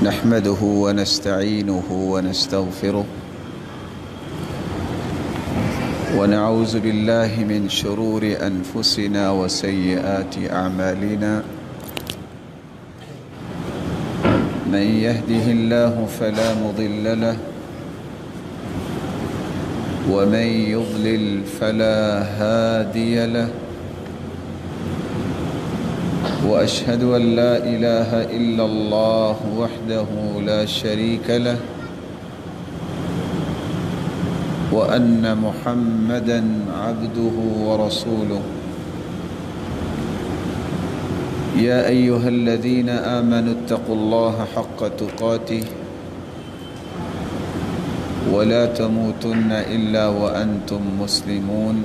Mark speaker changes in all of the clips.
Speaker 1: نحمده ونستعينه ونستغفره ونعوذ بالله من شرور أنفسنا وسيئات أعمالنا من يهده الله فلا مضل له ومن يضلل فلا هادي له وأشهد أن لا إله إلا الله وحده لا شريك له وأن محمدًا عبده ورسوله يا أيها الذين آمنوا اتقوا الله حق تقاته ولا تموتن إلا وأنتم مسلمون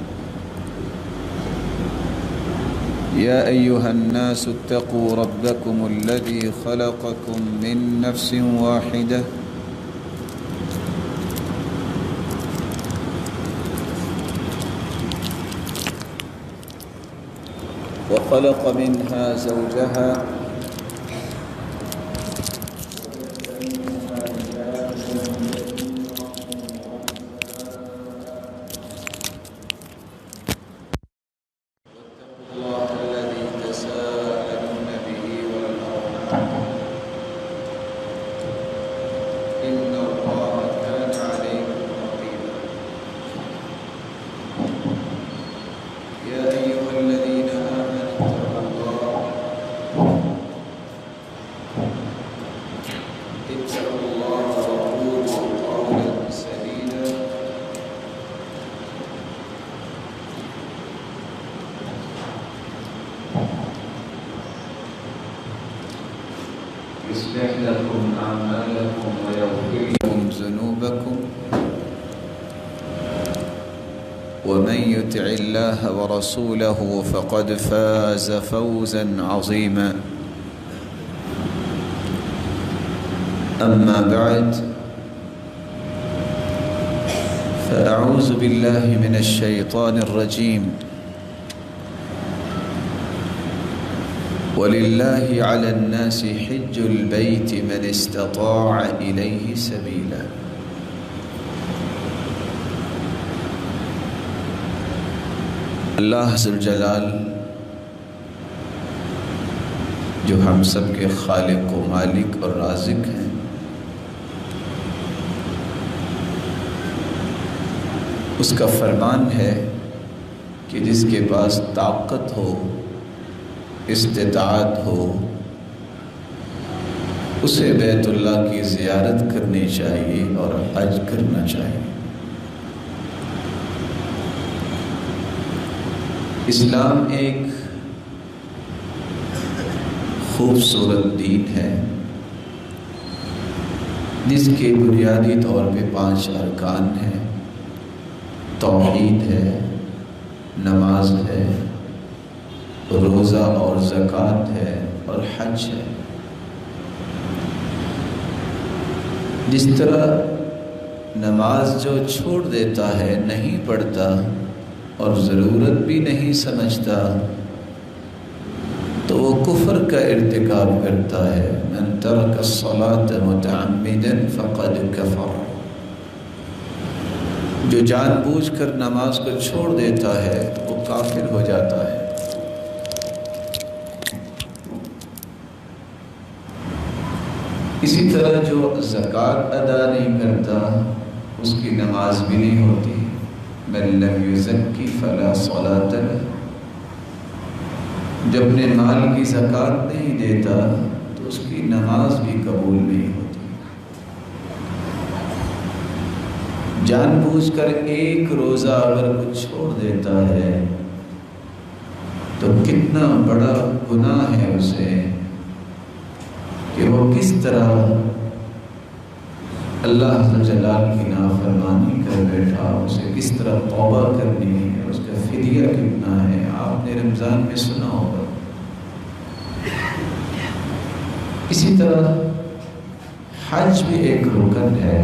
Speaker 1: يا أيها الناس اتقوا ربكم الذي خلقكم من نفس واحدة وخلق منها زوجها يصلح لكم أعمالكم ويغفر لكم ذنوبكم ومن يطع الله ورسوله فقد فاز فوزا عظيما أما بعد فأعوذ بالله من الشيطان الرجيم وَلِلَّهِ عَلَى النَّاسِ حِجُّ الْبَيْتِ مَنِ اسْتَطَاعَ إِلَيْهِ سَبِيلًا اللہ ذوالجلال جو ہم سب کے خالق و مالک اور رازق ہیں، اس کا فرمان ہے کہ جس کے پاس طاقت ہو، استطاعت ہو، اسے بیت اللہ کی زیارت کرنی چاہیے اور حج کرنا چاہیے۔ اسلام ایک خوبصورت دین ہے جس کے بنیادی طور پہ 5 ارکان ہیں، توحید ہے، نماز ہے، روزہ اور زکوٰۃ ہے اور حج ہے۔ جس طرح نماز جو چھوڑ دیتا ہے، نہیں پڑھتا اور ضرورت بھی نہیں سمجھتا، تو وہ کفر کا ارتکاب کرتا ہے۔ من ترک الصلاة متعمدا فقد کفر، جو جان بوجھ کر نماز کو چھوڑ دیتا ہے وہ کافر ہو جاتا ہے۔ اسی طرح جو زکوٰۃ ادا نہیں کرتا اس کی نماز بھی نہیں ہوتی۔ من لم یزکی فلا صلاۃ لہ، جو اپنے مال کی زکوٰۃ نہیں دیتا تو اس کی نماز بھی قبول نہیں ہوتی۔ جان بوجھ کر ایک روزہ اگر کچھ چھوڑ دیتا ہے تو کتنا بڑا گناہ ہے اسے، کہ وہ کس طرح اللہ جلال کی نافرمانی کر بیٹھا، اسے کس طرح توبہ کرنی ہے، اس کا فدیہ کتنا ہے۔ آپ نے رمضان میں سنا ہوگا۔ اسی طرح حج بھی ایک رکن ہے۔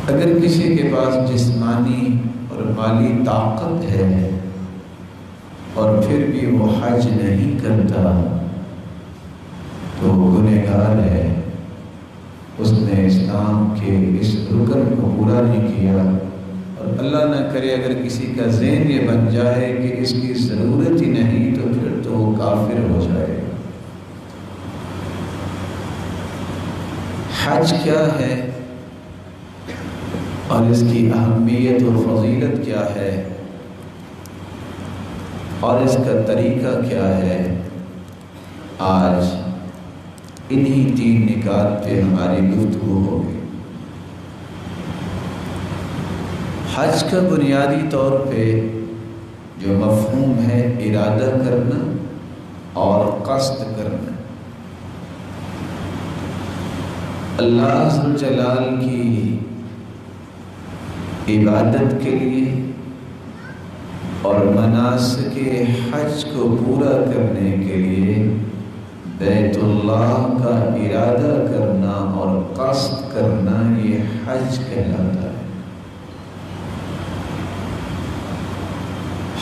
Speaker 1: اگر کسی کے پاس جسمانی اور مالی طاقت ہے اور پھر بھی وہ حج نہیں کرتا تو وہ گنہگار ہے، اس نے اسلام کے اس رکن کو پورا نہیں کیا، اور اللہ نہ کرے اگر کسی کا ذہن یہ بن جائے کہ اس کی ضرورت ہی نہیں تو پھر تو وہ کافر ہو جائے گا۔ حج کیا ہے اور اس کی اہمیت و فضیلت کیا ہے اور اس کا طریقہ کیا ہے، آج انہی 3 نکات پہ ہماری گفتگو ہوگی۔ حج کا بنیادی طور پہ جو مفہوم ہے ارادہ کرنا اور قصد کرنا، اللہ ذوالجلال کی عبادت کے لیے اور مناسک حج کو پورا کرنے کے لیے بیت اللہ کا ارادہ کرنا اور قصد کرنا یہ حج کہلاتا ہے۔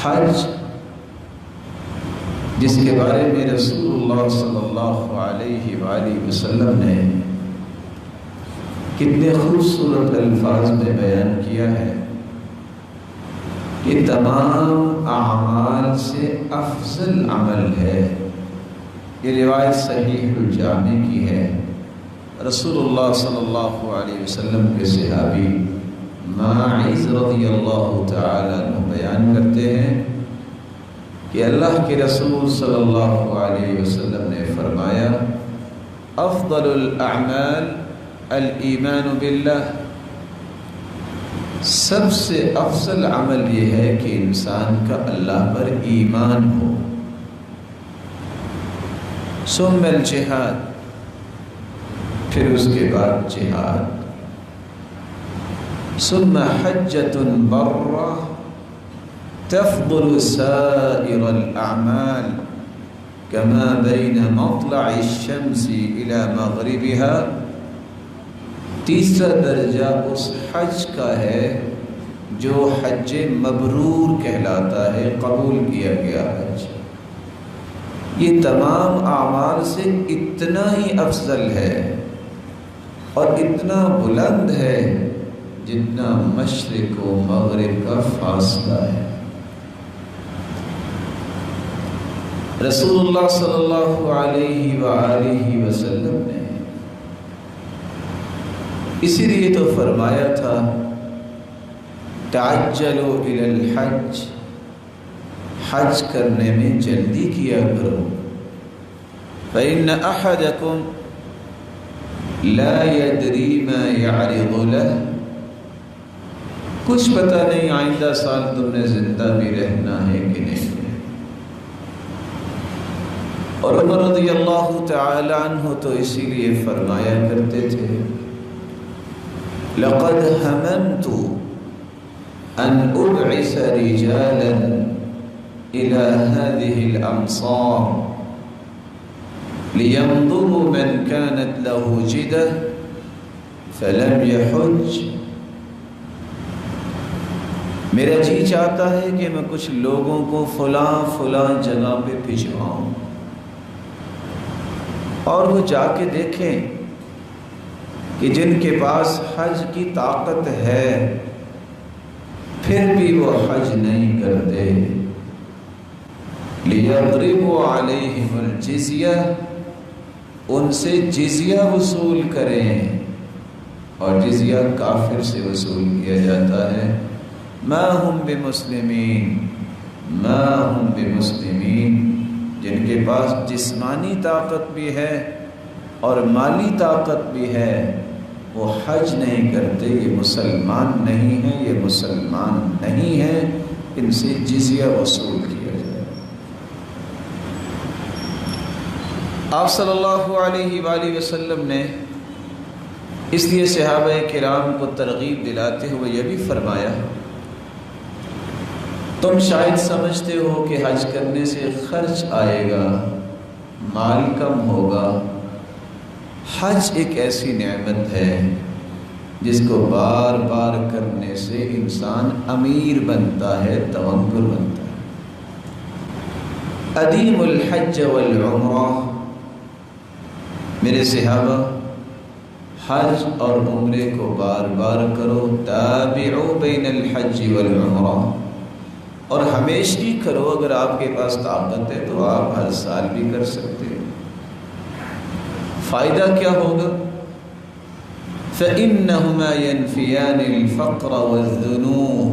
Speaker 1: حج جس کے بارے میں رسول اللہ صلی اللہ علیہ وآلہ وسلم نے کتنے خوبصورت الفاظ میں بیان کیا ہے کہ تمام اعمال سے افضل عمل ہے۔ یہ روایت صحیح الجامع کی ہے۔ رسول اللہ صلی اللہ علیہ وسلم کے صحابی ماعز رضی اللہ تعالیٰ عنہ بیان کرتے ہیں کہ اللہ کے رسول صلی اللہ علیہ وسلم نے فرمایا، افضل الاعمال الایمان باللہ، سب سے افضل عمل یہ ہے کہ انسان کا اللہ پر ایمان ہو۔ ثم الجہاد، پھر اس کے بعد جہاد، ثم حجۃ برہ تفضل سائر الاعمال كما بين مطلع الشمس الى مغربها۔ تیسرا درجہ اس حج کا ہے جو حج مبرور کہلاتا ہے، قبول کیا گیا حج۔ یہ تمام اعمال سے اتنا ہی افضل ہے اور اتنا بلند ہے جتنا مشرق و مغرب کا فاصلہ ہے۔ رسول اللہ صلی اللہ علیہ وآلہ وسلم نے اسی لیے تو فرمایا تھا، تعجلوا الی الحج، حج کرنے میں جلدی کیا کرو، فإن أحدكم لا يدري ما يعرض له، کچھ پتہ نہیں آئندہ سال تم نے زندہ بھی رہنا ہے کہ نہیں۔ اور عمر رضی اللہ تعالی عنہ تو اسی لیے فرمایا کرتے تھے، لقد هممت ان ابعث رجالا الى هذه الامصار لينظروا من كانت له جدة فلم يحج۔ میرا جی چاہتا ہے کہ میں کچھ لوگوں کو فلاں فلاں جگہ پہ بھجواؤں اور وہ جا کے دیکھیں کہ جن کے پاس حج کی طاقت ہے پھر بھی وہ حج نہیں کرتے، لِيَضْرِبُوا عَلَيْهِمُ الْجِزْيَةَ، ان سے جزیہ وصول کریں، اور جزیہ کافر سے وصول کیا جاتا ہے۔ مَا هُمْ بِمُسْلِمِينَ، مَا هُمْ بِمُسْلِمِينَ، جن کے پاس جسمانی طاقت بھی ہے اور مالی طاقت بھی ہے، وہ حج نہیں کرتے، یہ مسلمان نہیں ہیں، یہ مسلمان نہیں ہیں، ان سے جزیہ وصول کیا جائے۔ آپ صلی اللہ علیہ وآلہ وسلم نے اس لیے صحابہ کرام کو ترغیب دلاتے ہوئے یہ بھی فرمایا، تم شاید سمجھتے ہو کہ حج کرنے سے خرچ آئے گا، مال کم ہوگا۔ حج ایک ایسی نعمت ہے جس کو بار بار کرنے سے انسان امیر بنتا ہے، توکل بنتا ہے۔ ادیم الحج والعمرہ میرے صحابہ حج اور عمرے کو بار بار کرو، تابعوا بین الحج والعمرہ، اور ہمیشگی کرو۔ اگر آپ کے پاس طاقت ہے تو آپ ہر سال بھی کر سکتے ہیں۔ فائدہ کیا ہوگا؟ فَإِنَّهُمَا يَنْفِيَانِ الْفَقْرَ وَالذُّنُوبَ،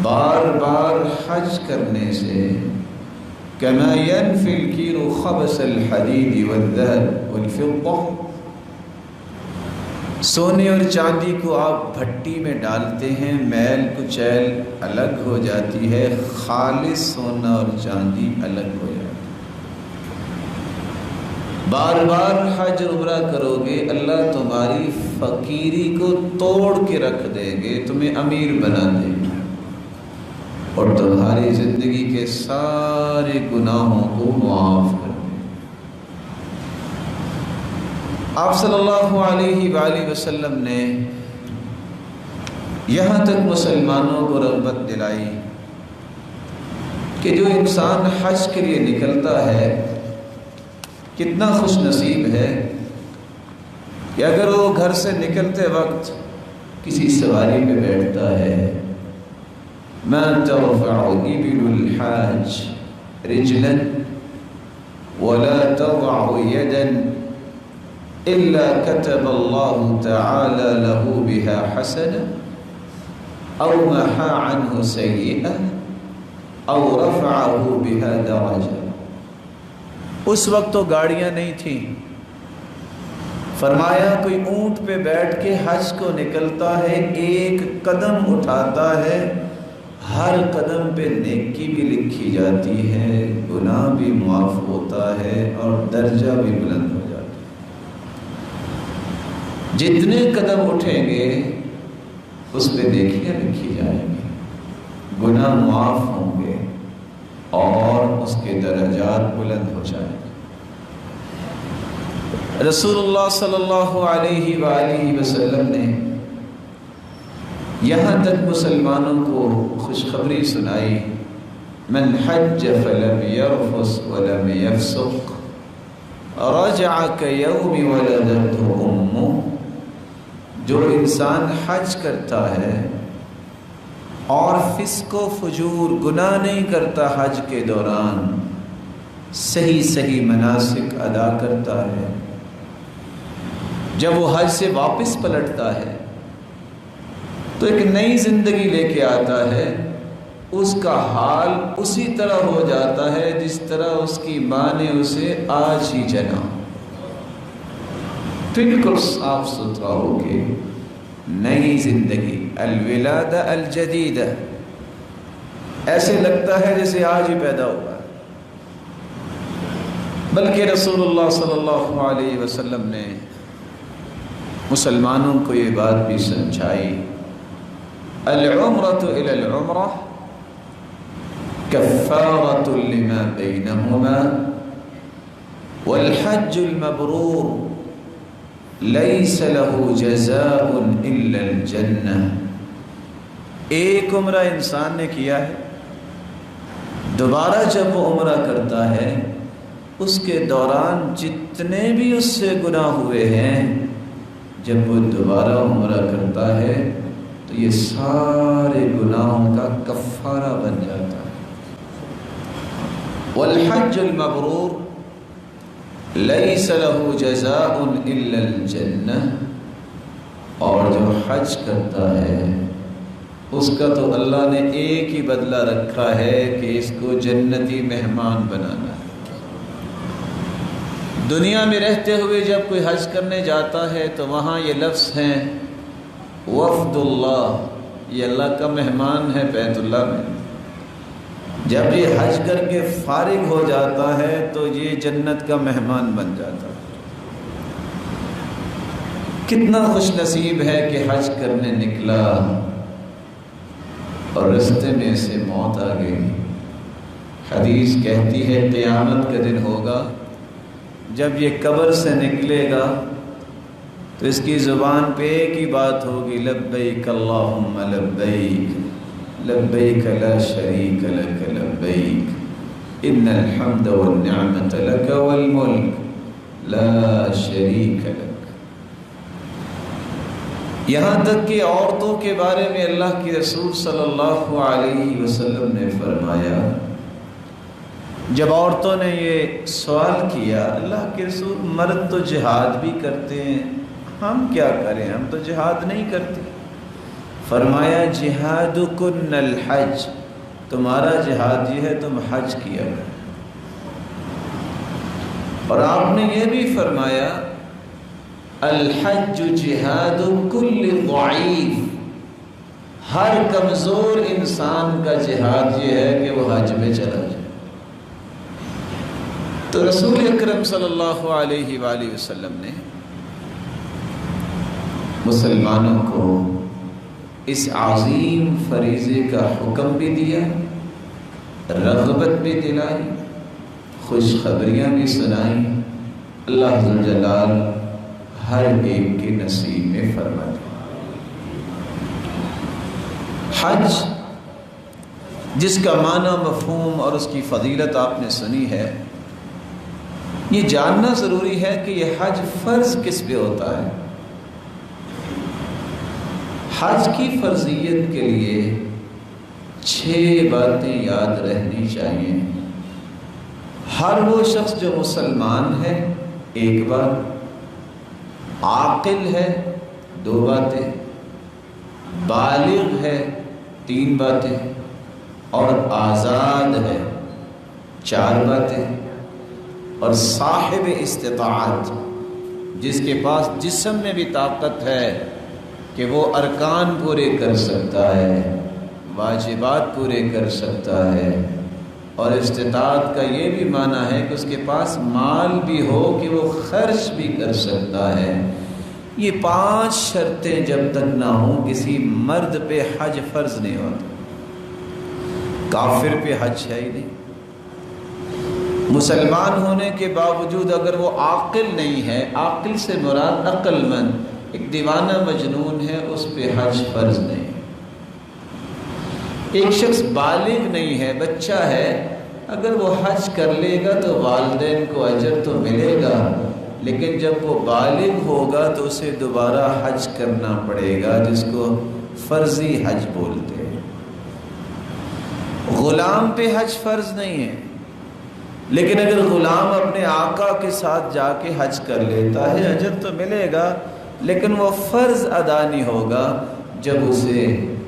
Speaker 1: بار بار حج کرنے سے كما ينفي الكير خبث الحديد والذهب والفضة، سونے اور چاندی کو آپ بھٹی میں ڈالتے ہیں، میل کچیل الگ ہو جاتی ہے، خالص سونا اور چاندی الگ ہو جاتی ہے۔ بار بار حج عمرہ کرو گے، اللہ تمہاری فقیری کو توڑ کے رکھ دیں گے، تمہیں امیر بنا دیں گے، اور تمہاری زندگی کے سارے گناہوں کو معاف کر دیں۔ آپ صلی اللہ علیہ وآلہ وسلم نے یہاں تک مسلمانوں کو رغبت دلائی کہ جو انسان حج کے لیے نکلتا ہے کتنا خوش نصیب ہے کہ اگر وہ گھر سے نکلتے وقت کسی سواری پہ بیٹھتا ہے، ما ترفع إبل الحاج رجلا ولا تضع يدا إلا كتب الله تعالى له بها حسنة أو محى عنه سيئة أو رفعه بها درجة۔ اس وقت تو گاڑیاں نہیں تھیں، فرمایا کوئی اونٹ پہ بیٹھ کے حج کو نکلتا ہے، ایک قدم اٹھاتا ہے، ہر قدم پہ نیکی بھی لکھی جاتی ہے، گناہ بھی معاف ہوتا ہے اور درجہ بھی بلند ہو جاتا ہے۔ جتنے قدم اٹھیں گے اس پہ نیکیاں لکھی جائیں گی، گناہ معاف ہوں گے اور اس کے درجات بلند ہو جائیں گے۔ رسول اللہ صلی اللہ علیہ وآلہ وسلم نے یہاں تک مسلمانوں کو خوشخبری سنائی، من حج فلم يرفث ولم يفسق رجع كيوم ولدته امه، جو انسان حج کرتا ہے اور فسق و فجور گناہ نہیں کرتا، حج کے دوران صحیح صحیح مناسک ادا کرتا ہے، جب وہ حج سے واپس پلٹتا ہے تو ایک نئی زندگی لے کے آتا ہے، اس کا حال اسی طرح ہو جاتا ہے جس طرح اس کی ماں نے اسے آج ہی جنا، بالکل صاف ستھرا ہو کے نئی زندگی، الولادہ الجدیدہ، ایسے لگتا ہے جیسے آج ہی پیدا ہوا ہے۔ بلکہ رسول اللہ صلی اللہ علیہ وسلم نے مسلمانوں کو یہ بات بھی سمجھائی، العمرة إلى العمرة كفارة لما بينهما والحج المبرور ليس له جزاء إلا الجنة۔ ایک عمرہ انسان نے کیا ہے، دوبارہ جب وہ عمرہ کرتا ہے اس کے دوران جتنے بھی اس سے گناہ ہوئے ہیں، جب وہ دوبارہ عمرہ کرتا ہے تو یہ سارے گناہوں کا کفارہ بن جاتا ہے۔ والحج المبرور لیس له جزاء الا الجنہ، اور جو حج کرتا ہے اس کا تو اللہ نے ایک ہی بدلہ رکھا ہے کہ اس کو جنتی مہمان بنانا ہے۔ دنیا میں رہتے ہوئے جب کوئی حج کرنے جاتا ہے تو وہاں یہ لفظ ہیں وفد اللہ، یہ اللہ کا مہمان ہے بیت اللہ میں۔ جب یہ حج کر کے فارغ ہو جاتا ہے تو یہ جنت کا مہمان بن جاتا ہے۔ کتنا خوش نصیب ہے کہ حج کرنے نکلا اور رستے میں سے موت آ گئی۔ حدیث کہتی ہے قیامت کا دن ہوگا، جب یہ قبر سے نکلے گا تو اس کی زبان پہ ایک ہی بات ہوگی، لبیک اللہم لبیک لبیک لا شریک لک لبیک ان الحمد والنعمت لک والملک لا شریک لک۔ یہاں تک کہ عورتوں کے بارے میں اللہ کے رسول صلی اللہ علیہ وسلم نے فرمایا، جب عورتوں نے یہ سوال کیا اللہ کے رسول مرد تو جہاد بھی کرتے ہیں، ہم کیا کریں، ہم تو جہاد نہیں کرتے۔ فرمایا جہادکن الحج، تمہارا جہاد یہ ہے تم حج کیا کرو۔ اور آپ نے یہ بھی فرمایا الحج جہاد کل ضعیف، ہر کمزور انسان کا جہاد یہ ہے کہ وہ حج میں چلا جائے۔ تو رسول اکرم صلی اللہ علیہ وآلہ وسلم نے مسلمانوں کو اس عظیم فریضے کا حکم بھی دیا، رغبت بھی دلائی، خوشخبریاں بھی سنائیں۔ اللہ ذو الجلال ہر ایک کے نصیب میں فرما دے۔ حج جس کا معنی مفہوم اور اس کی فضیلت آپ نے سنی ہے، یہ جاننا ضروری ہے کہ یہ حج فرض کس پہ ہوتا ہے۔ حج کی فرضیت کے لیے 6 باتیں یاد رہنی چاہیے۔ ہر وہ شخص جو مسلمان ہے 1 بات، عاقل ہے 2 باتیں، بالغ ہے 3 باتیں، اور آزاد ہے 4 باتیں، اور صاحب استطاعت، جس کے پاس جسم میں بھی طاقت ہے کہ وہ ارکان پورے کر سکتا ہے، واجبات پورے کر سکتا ہے، اور استطاعت کا یہ بھی معنی ہے کہ اس کے پاس مال بھی ہو کہ وہ خرچ بھی کر سکتا ہے۔ یہ 5 شرطیں جب تک نہ ہوں کسی مرد پہ حج فرض نہیں ہوتا۔ کافر پہ حج ہے ہی نہیں۔ مسلمان ہونے کے باوجود اگر وہ عاقل نہیں ہے، عاقل سے مراد عقل مند، ایک دیوانہ مجنون ہے، اس پہ حج فرض نہیں۔ ایک شخص بالغ نہیں ہے، بچہ ہے، اگر وہ حج کر لے گا تو والدین کو اجر تو ملے گا، لیکن جب وہ بالغ ہوگا تو اسے دوبارہ حج کرنا پڑے گا، جس کو فرضی حج بولتے ہیں۔ غلام پہ حج فرض نہیں ہے، لیکن اگر غلام اپنے آقا کے ساتھ جا کے حج کر لیتا ہے اجر تو ملے گا، لیکن وہ فرض ادا نہیں ہوگا۔ جب اسے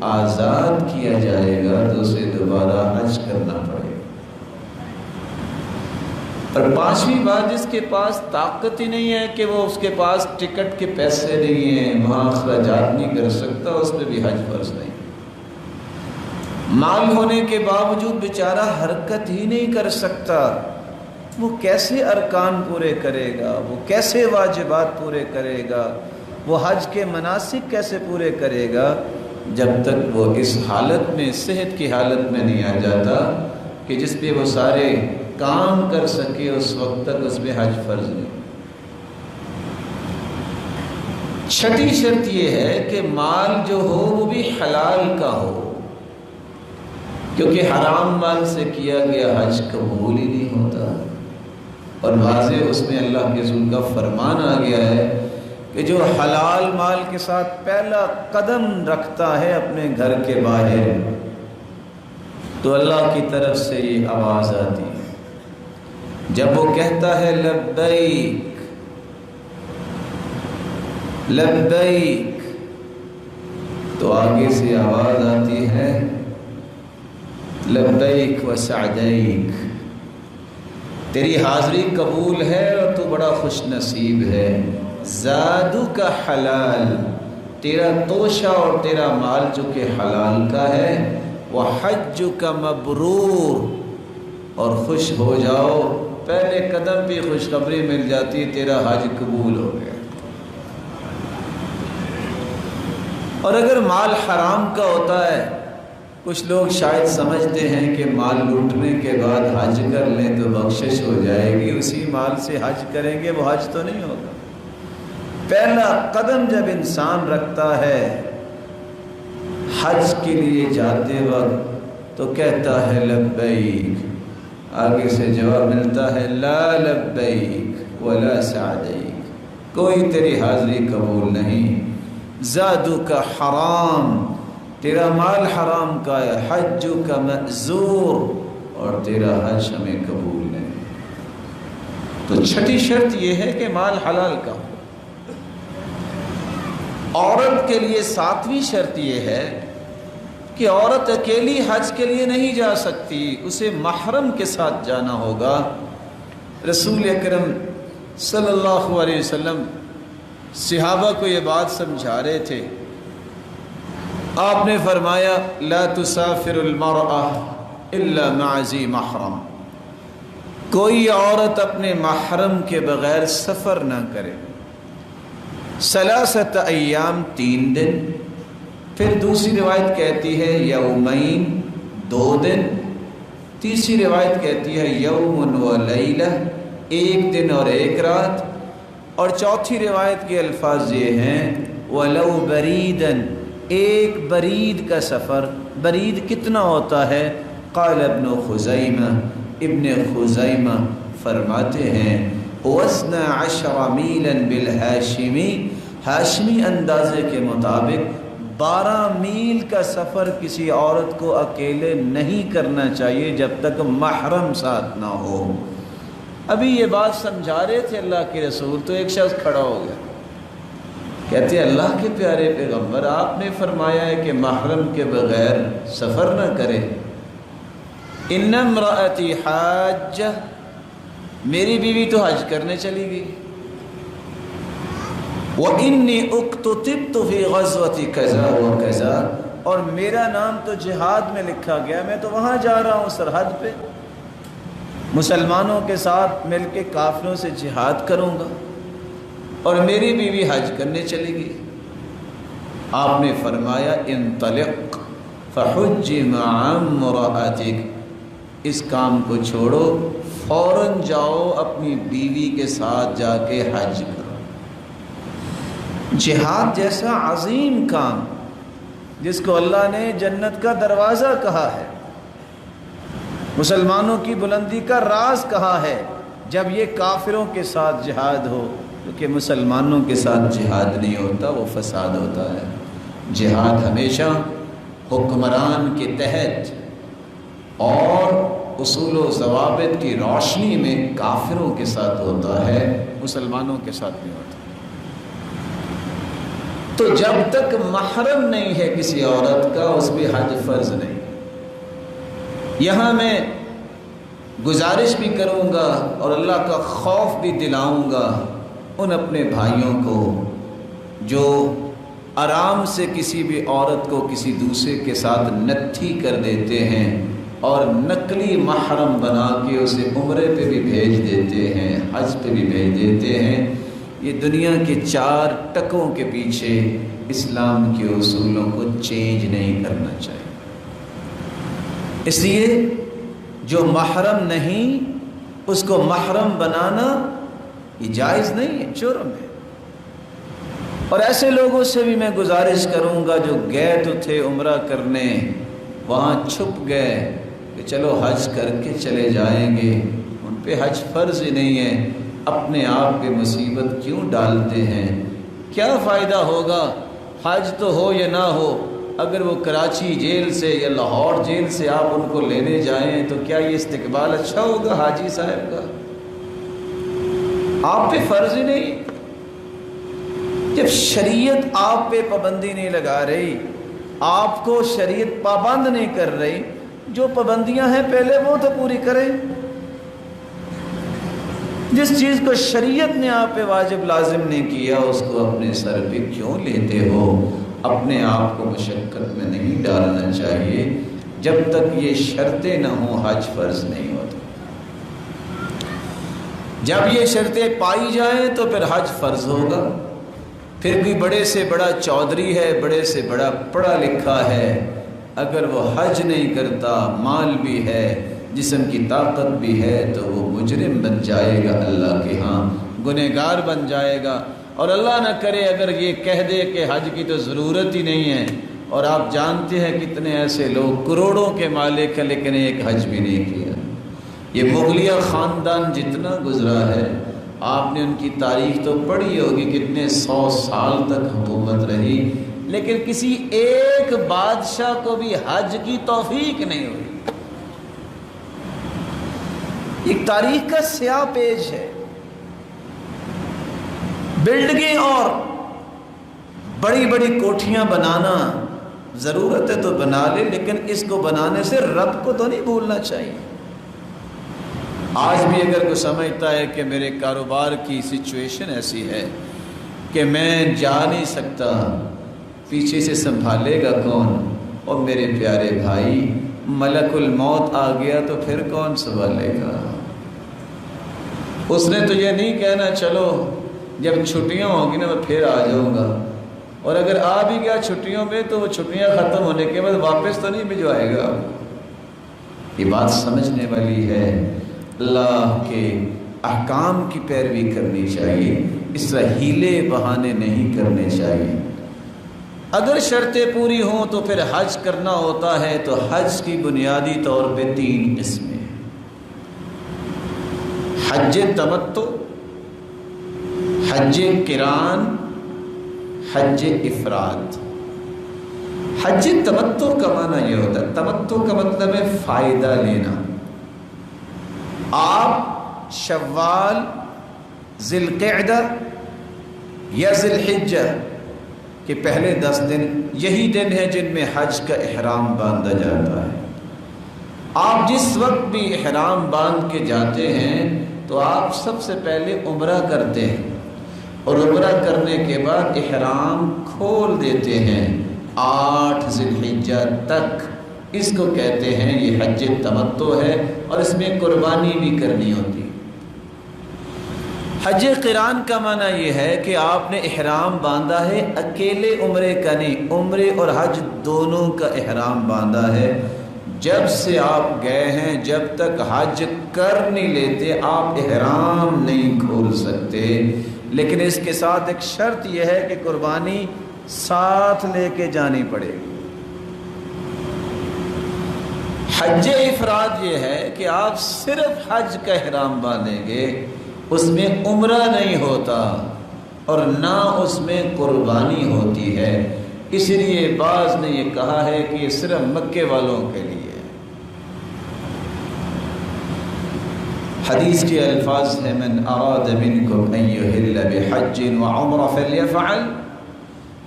Speaker 1: آزاد کیا جائے گا تو اسے دوبارہ حج کرنا پڑے گا۔ اور 5ویں بات، جس کے پاس طاقت ہی نہیں ہے کہ وہ اس کے پاس ٹکٹ کے پیسے نہیں ہیں، وہاں اخراجات نہیں کر سکتا، اس پہ بھی حج فرض نہیں۔ مال ہونے کے باوجود بیچارہ حرکت ہی نہیں کر سکتا، وہ کیسے ارکان پورے کرے گا، وہ کیسے واجبات پورے کرے گا، وہ حج کے مناسک کیسے پورے کرے گا، جب تک وہ اس حالت میں، صحت کی حالت میں نہیں آ جاتا کہ جس پہ وہ سارے کام کر سکے، اس وقت تک اس پہ حج فرض نہیں۔ 6ٹھی شرط یہ ہے کہ مال جو ہو وہ بھی حلال کا ہو، کیونکہ حرام مال سے کیا گیا حج قبول ہی نہیں ہوتا۔ اور واضح اس میں اللہ کے رسول کا فرمان آ گیا ہے کہ جو حلال مال کے ساتھ پہلا قدم رکھتا ہے اپنے گھر کے باہر، تو اللہ کی طرف سے یہ آواز آتی ہے، جب وہ کہتا ہے لبیک لبیک، تو آگے سے آواز آتی ہے لبیک و سعدیک، تیری حاضری قبول ہے اور تو بڑا خوش نصیب ہے۔ زادو کا حلال، تیرا توشہ اور تیرا مال جو کہ حلال کا ہے، وہ حج کا مبرور، اور خوش ہو جاؤ، پہلے قدم پہ خوشخبری مل جاتی، تیرا حج قبول ہو گیا۔ اور اگر مال حرام کا ہوتا ہے، کچھ لوگ شاید سمجھتے ہیں کہ مال لوٹنے کے بعد حج کر لیں تو بخشش ہو جائے گی، اسی مال سے حج کریں گے، وہ حج تو نہیں ہوگا۔ پہلا قدم جب انسان رکھتا ہے حج کے لیے جاتے وقت تو کہتا ہے لبیک، آگے سے جواب ملتا ہے لا لبیک ولا سعدیک، کوئی تیری حاضری قبول نہیں، زادک حرام، تیرا مال حرام کا ہے، حجک مأزور، اور تیرا حج ہمیں قبول نہیں۔ تو چھٹی شرط یہ ہے کہ مال حلال کا ہو۔ عورت کے لیے ساتویں شرط یہ ہے کہ عورت اکیلی حج کے لیے نہیں جا سکتی، اسے محرم کے ساتھ جانا ہوگا۔ رسول اکرم صلی اللہ علیہ وسلم صحابہ کو یہ بات سمجھا رہے تھے، آپ نے فرمایا لا تسافر المرأة الا مع ذی محرم، کوئی عورت اپنے محرم کے بغیر سفر نہ کرے۔ ثلاثۃ ایام، 3 دن، پھر دوسری روایت کہتی ہے یومین، 2 دن، تیسری روایت کہتی ہے یوم و لیلہ، 1 دن اور 1 رات، اور چوتھی روایت کے الفاظ یہ ہیں ولو بریدن، 1 برید کا سفر۔ برید کتنا ہوتا ہے؟ قال ابن خزیمہ، ابن خزیمہ فرماتے ہیں وزن 10 میلا بالہاشمی، ہاشمی اندازے کے مطابق 12 میل کا سفر کسی عورت کو اکیلے نہیں کرنا چاہیے جب تک محرم ساتھ نہ ہو۔ ابھی یہ بات سمجھا رہے تھے اللہ کے رسول تو ایک شخص کھڑا ہو گیا، کہتے ہیں اللہ کے پیارے پیغمبر، آپ نے فرمایا ہے کہ محرم کے بغیر سفر نہ کرے۔ ان امرأتی حاجہ، میری بیوی تو حج کرنے چلی گئی، وَإِنِّي اُكْتُتِبْتُ فِي غَزْوَةِ كَذَا وَكَذَا، اور میرا نام تو جہاد میں لکھا گیا، میں تو وہاں جا رہا ہوں سرحد پہ، مسلمانوں کے ساتھ مل کے کافروں سے جہاد کروں گا، اور میری بیوی حج کرنے چلی گئی۔ آپ نے فرمایا انطلق فحج مع امرأتک، اس کام کو چھوڑو، فوراً جاؤ اپنی بیوی کے ساتھ جا کے حج کرو۔ جہاد جیسا عظیم کام جس کو اللہ نے جنت کا دروازہ کہا ہے، مسلمانوں کی بلندی کا راز کہا ہے، جب یہ کافروں کے ساتھ جہاد ہو، کیونکہ مسلمانوں کے ساتھ جہاد نہیں ہوتا، وہ فساد ہوتا ہے۔ جہاد ہمیشہ حکمران کے تحت اور اصول و ضوابط کی روشنی میں کافروں کے ساتھ ہوتا ہے، مسلمانوں کے ساتھ نہیں ہوتا۔ تو جب تک محرم نہیں ہے کسی عورت کا، اس پہ حج فرض نہیں۔ یہاں میں گزارش بھی کروں گا اور اللہ کا خوف بھی دلاؤں گا ان اپنے بھائیوں کو جو آرام سے کسی بھی عورت کو کسی دوسرے کے ساتھ نتھی کر دیتے ہیں اور نقلی محرم بنا کے اسے عمرے پہ بھی بھیج دیتے ہیں، حج پہ بھی بھیج دیتے ہیں۔ یہ دنیا کے 4 ٹکوں کے پیچھے اسلام کے اصولوں کو چینج نہیں کرنا چاہیے۔ اس لیے جو محرم نہیں اس کو محرم بنانا یہ جائز نہیں ہے، جرم ہے۔ اور ایسے لوگوں سے بھی میں گزارش کروں گا جو گئے تو تھے عمرہ کرنے، وہاں چھپ گئے کہ چلو حج کر کے چلے جائیں گے، ان پہ حج فرض ہی نہیں ہے، اپنے آپ پہ مصیبت کیوں ڈالتے ہیں؟ کیا فائدہ ہوگا؟ حج تو ہو یا نہ ہو، اگر وہ کراچی جیل سے یا لاہور جیل سے آپ ان کو لینے جائیں تو کیا یہ استقبال اچھا ہوگا حاجی صاحب کا؟ آپ پہ فرض ہی نہیں۔ جب شریعت آپ پہ پابندی نہیں لگا رہی، آپ کو شریعت پابند نہیں کر رہی، جو پابندیاں ہیں پہلے وہ تو پوری کریں۔ جس چیز کو شریعت نے آپ پہ واجب لازم نہیں کیا اس کو اپنے سر پہ کیوں لیتے ہو؟ اپنے آپ کو مشقت میں نہیں ڈالنا چاہیے۔ جب تک یہ شرطیں نہ ہوں حج فرض نہیں ہوتا۔ جب یہ شرطیں پائی جائیں تو پھر حج فرض ہوگا۔ پھر کوئی بڑے سے بڑا چودھری ہے، بڑے سے بڑا پڑھا لکھا ہے، اگر وہ حج نہیں کرتا، مال بھی ہے، جسم کی طاقت بھی ہے، تو وہ مجرم بن جائے گا، اللہ کے ہاں گنہگار بن جائے گا۔ اور اللہ نہ کرے اگر یہ کہہ دے کہ حج کی تو ضرورت ہی نہیں ہے، اور آپ جانتے ہیں کتنے ایسے لوگ کروڑوں کے مالک ہیں لیکن ایک حج بھی نہیں کیا۔ یہ مغلیہ خاندان جتنا گزرا ہے، آپ نے ان کی تاریخ تو پڑھی ہوگی، کتنے 100 سال تک حکومت رہی، لیکن کسی ایک بادشاہ کو بھی حج کی توفیق نہیں ہوئی۔ ایک تاریخ کا سیاہ پیج ہے۔ بلڈنگیں اور بڑی بڑی کوٹھیاں بنانا ضرورت ہے تو بنا لے، لیکن اس کو بنانے سے رب کو تو نہیں بھولنا چاہیے۔ آج بھی اگر کوئی سمجھتا ہے کہ میرے کاروبار کی سچویشن ایسی ہے کہ میں جا نہیں سکتا، پیچھے سے سنبھالے گا کون؟ اور میرے پیارے بھائی، ملک الموت آ گیا تو پھر کون سنبھالے گا؟ اس نے تو یہ نہیں کہنا چلو جب چھٹیاں ہوں گی نا میں پھر آ جاؤں گا، اور اگر آ بھی گیا چھٹیوں میں تو وہ چھٹیاں ختم ہونے کے بعد واپس تو نہیں بھجوائے گا۔ یہ بات سمجھنے والی ہے۔ اللہ کے احکام کی پیروی کرنی چاہیے، اس طرح ہیلے بہانے نہیں کرنے چاہیے۔ اگر شرطیں پوری ہوں تو پھر حج کرنا ہوتا ہے، تو حج کی بنیادی طور پہ 3 قسمیں: حج تمتع، حج قران، حج افراد۔ حج تمتع کا معنی یہ ہوتا ہے، تمتع کا مطلب ہے فائدہ لینا۔ آپ شوال، ذی القعدہ یا ذی الحجہ کے پہلے 10 دن یہی دن ہیں جن میں حج کا احرام باندھا جاتا ہے۔ آپ جس وقت بھی احرام باندھ کے جاتے ہیں تو آپ سب سے پہلے عمرہ کرتے ہیں، اور عمرہ کرنے کے بعد احرام کھول دیتے ہیں 8 ذی الحجہ تک۔ اس کو کہتے ہیں یہ حج تمتع ہے، اور اس میں قربانی بھی کرنی ہوتی۔ حج قران کا معنی یہ ہے کہ آپ نے احرام باندھا ہے، اکیلے عمرے کا نہیں، عمرے اور حج دونوں کا احرام باندھا ہے۔ جب سے آپ گئے ہیں جب تک حج کر نہیں لیتے آپ احرام نہیں کھول سکتے، لیکن اس کے ساتھ ایک شرط یہ ہے کہ قربانی ساتھ لے کے جانی پڑے گی۔ حج افراد یہ ہے کہ آپ صرف حج کا احرام باندھیں گے، اس میں عمرہ نہیں ہوتا اور نہ اس میں قربانی ہوتی ہے۔ اس لیے بعض نے یہ کہا ہے کہ یہ صرف مکے والوں کے لیے۔ حدیث کے الفاظ ہیں من اراد منکم ان یحل بحج وعمرہ فلیفعل،